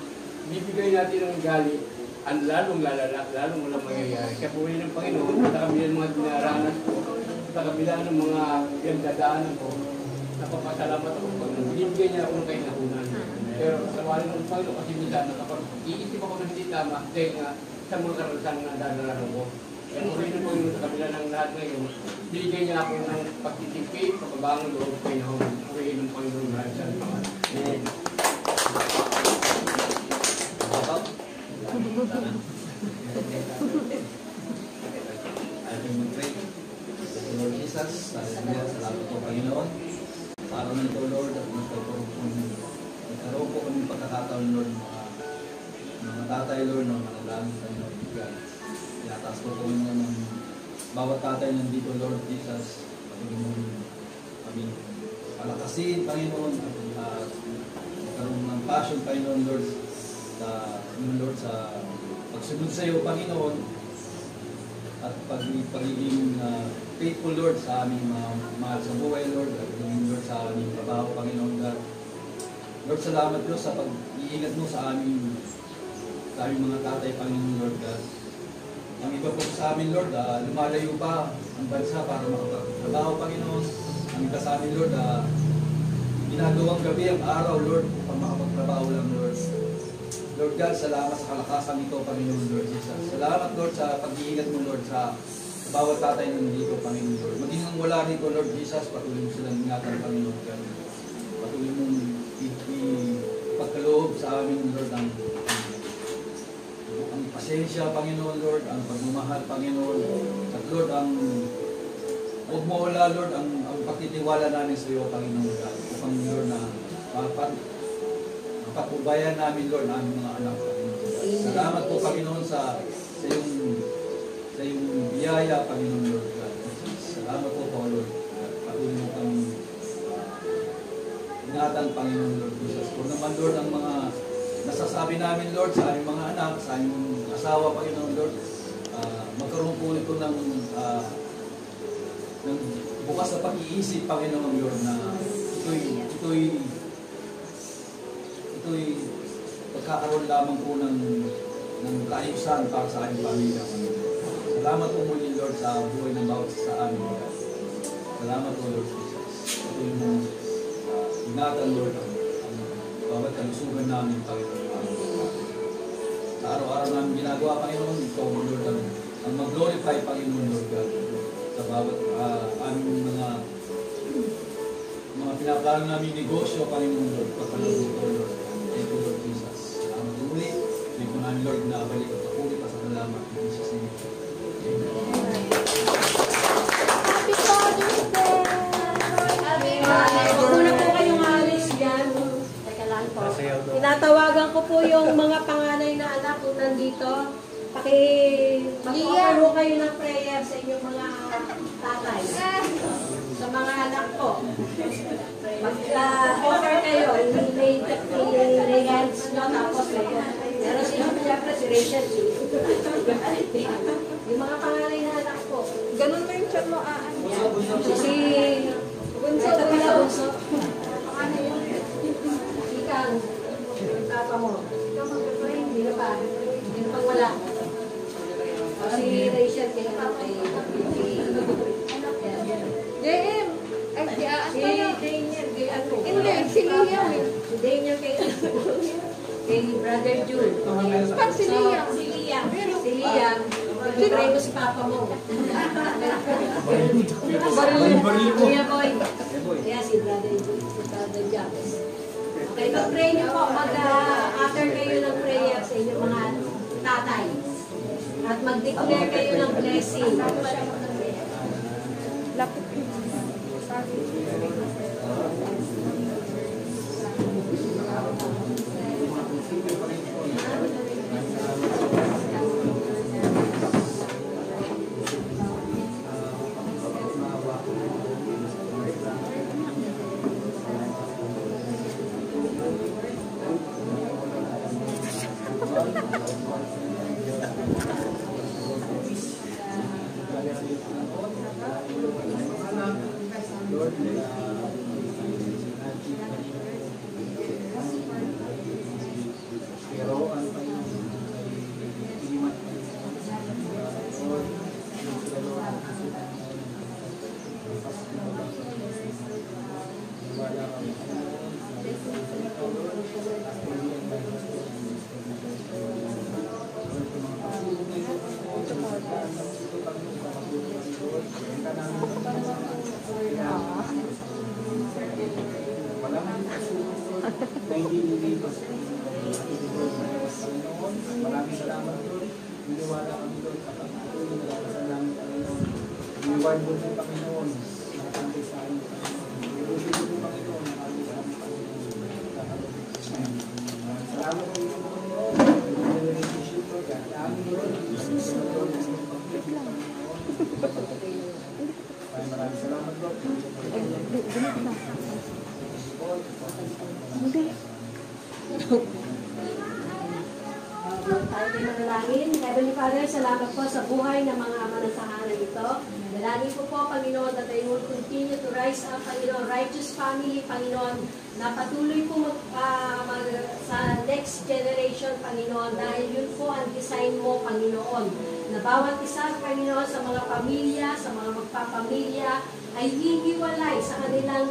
bibigay natin ng galit, ang lalong lalala, lalong walang mangyayari. Kaya puli ng Panginoon, sa kabila ng mga dinaranas ko, sa kabila ng mga pinagdadaanan ko, napapasalamat ako pag binibigay niya ako ng kainahunan. Pero sa wala ng Panginoon, kasi minsan kapag iisip ako na hindi tama, dahil nga sa mga karanasan na dadalaran ko. Kaya puli ng Panginoon sa kabila ng lahat ngayon, binigay niya ako ng pagtitipi, pagbabangon loob ng kainahunan. Puli ng Panginoon na sa lahat. Amen. Ating mag-pray. Lord Jesus, salamat po Panginoon. Sa araw na ito, Lord, at nagkaroon po kami pagkakataon, Lord, mga tatay, Lord, no, manalangin tayo, Lord God. Tinataas ko po ng bawat tatay nandito, Lord Jesus. Patuloy mo kami palakasin, Panginoon, at magkaroon ng passion, Panginoon, Lord, sa pagsunod sa iyo, Panginoon, at pagiging faithful, Lord, sa aming mahal sa buhay, Lord, at pagiging, Lord, sa aming trabaho, Panginoon, God. Lord, salamat, Lord, sa pag-iingat mo sa aming mga tatay, Panginoon, Lord, God. Ang iba po sa amin, Lord, lumalayo pa ang bansa para makapagtrabaho, Panginoon. Ang iba sa amin, Lord, ginagawang gabi ang araw, Lord, upang makapagtrabaho lang, Lord. Lord God, salamat sa kalakasan nito, Panginoon, Lord Jesus. Salamat, Lord, sa pag-iingat mo, Lord, sa bawat tatay nandito, Panginoon, Lord. Maging ang wala rito, Lord Jesus, patuloy mo silang ingatan, Panginoon, God. Patuloy mong ipagkaloob sa amin, Lord, ang pasensya, Panginoon, Lord, ang pagmamahal, Panginoon. At Lord, huwag mo wala, Lord, ang pagtitiwala namin sa iyo, Panginoon, God. Upang, Lord, na mapatubayan namin, Lord, na aming mga anak, Panginoon. Salamat po, Panginoon, sa iyong biyaya, Panginoon, Lord, God. Salamat po, Lord. Patuloy mo kami ingatan, Panginoon, Lord Jesus. Kung naman, Lord, ang mga nasasabi namin, Lord, sa aming mga anak, sa aming asawa, Panginoon, Lord, magkaroon po ito ng bukas na pag-iisip, Panginoon, Lord, na ito'y pagkakaroon lamang po ng kaayusan para sa aming pamilya. Salamat po muli, Lord, sa buhay ng bawat sa amin. Salamat po, Lord Jesus. Patuloy mo ingatan, Lord, ang bawat kalusugan namin, Panginoon. Sa araw-araw namin ginagawa, Panginoon, ikaw, Lord, ang mag-glorify, Panginoon, Lord God, sa bawat aming mga pinaplano namin negosyo, Panginoon, Lord, pagpalagay ko, Lord. Thank you, Lord Jesus. Salamat po muli. Hindi po namin, Lord, naabalik at kapuli pa sa salamat. In Jesus' name. Happy Father's Day! Huwag muna po kayong alis dyan. Teka lang po. Tinatawagan ko po yung mga panganay na anak kung nandito. Mag-offer ho kayo ng prayer sa inyong mga tatay. Sa mga anak ko. Mag-offer kayo. May hands nyo. Tapos pero siyempre si Rachel. Yung mga panganay na anak ko. Ganun mo yung chat mo, Si Bunso. Ito pala Bunso. Ikang. Yung papa mo. Hindi na pa. Hindi na pang wala. O si Rachel kay JM! Ay, si Daniel kay ano? Hindi, si Liam. Si Daniel kay kay Brother June. Pag si Liam. Si Liam. Si Liam. Pray mo si papa mo. Kuya Boy. Kaya si Brother June. Si Brother James. Okay, pag-pray niyo po. Mag-utter kayo ng prayer sa inyong mga tatay. At mag-declare kayo ng blessing. Lapit ko. Maraming salamat, Lord. Niniwala kami, Lord, sa pagkakatuloy na lakasan namin, Panginoon. Reward mo po, Panginoon, nakatangkay sa amin, Panginoon. Irusin mo po, Panginoon, nakatangkay sa amin, Panginoon. Salamat po, Panginoon. Maraming salamat, Lord. Tayo din manalangin. Heavenly Father, salamat po sa buhay ng mga ama ng tahanan ito. Dalangin ko po, Panginoon, that I will continue to rise up, Panginoon, righteous family, Panginoon, na patuloy po sa next generation, Panginoon, dahil yun po ang design mo, Panginoon, na bawat isa, Panginoon, sa mga pamilya, sa mga magpapamilya, ay hihiwalay sa kanilang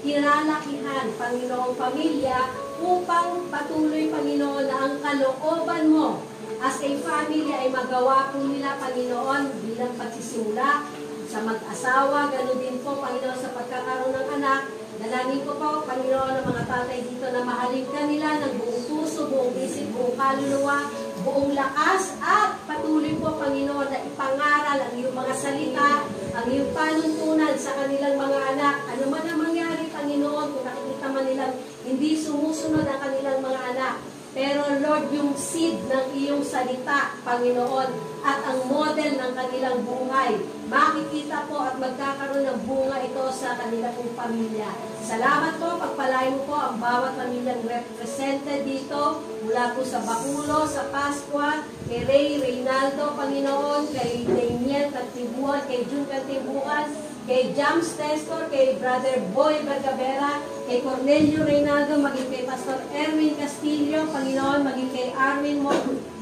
kinalakihan, Panginoong pamilya, upang patuloy, Panginoon, na ang kalooban mo as a family ay magawa po nila, Panginoon, bilang pagsisimula sa mag-asawa, ganoon din po, Panginoon, sa pagkakaroon ng anak. Dalangin ko po, Panginoon, ng mga tatay dito na mahalin ka nila ng buong puso, buong isip, buong kaluluwa, buong lakas, at patuloy po, Panginoon, na ipangaral ang iyong mga salita, ang iyong panuntunan sa kanilang mga anak. Ano man ang mangyari, Panginoon, kung nakikita man nilang hindi sumusunod ang kanilang mga anak, pero Lord, yung seed ng iyong salita, Panginoon, at ang model ng kanilang buhay, makikita po at magkakaroon ng bunga ito sa kanilang pamilya. Salamat po, pagpalain mo po ang bawat pamilyang represented dito, mula po sa Baculo, sa Pascua, kay Ray Reynaldo, Panginoon, kay Damien Cantibuan, kay June Cantibuan, kay James Testor, kay Brother Boy Vergavera, kay Cornelio Reynaldo, maging kay Pastor Erwin Castillo, Panginoon, maging kay Armin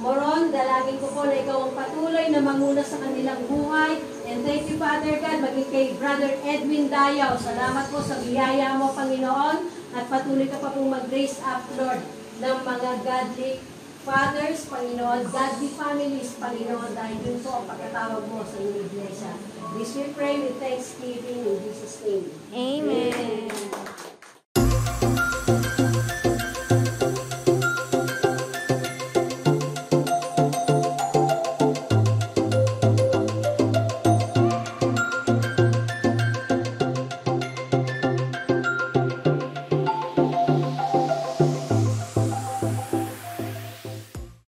Moron, dalangin ko po na ikaw ang patuloy na manguna sa kanilang buhay. And thank you, Father God, maging kay Brother Edwin Dayaw. Salamat po sa biyaya mo, Panginoon, at patuloy ka pa pong mag-raise up, Lord, ng mga godly fathers, Panginoon, godly families, Panginoon, dahil yun po ang pagkatawag mo sa inyong iglesia. This we pray with thanksgiving in Jesus' name. Amen.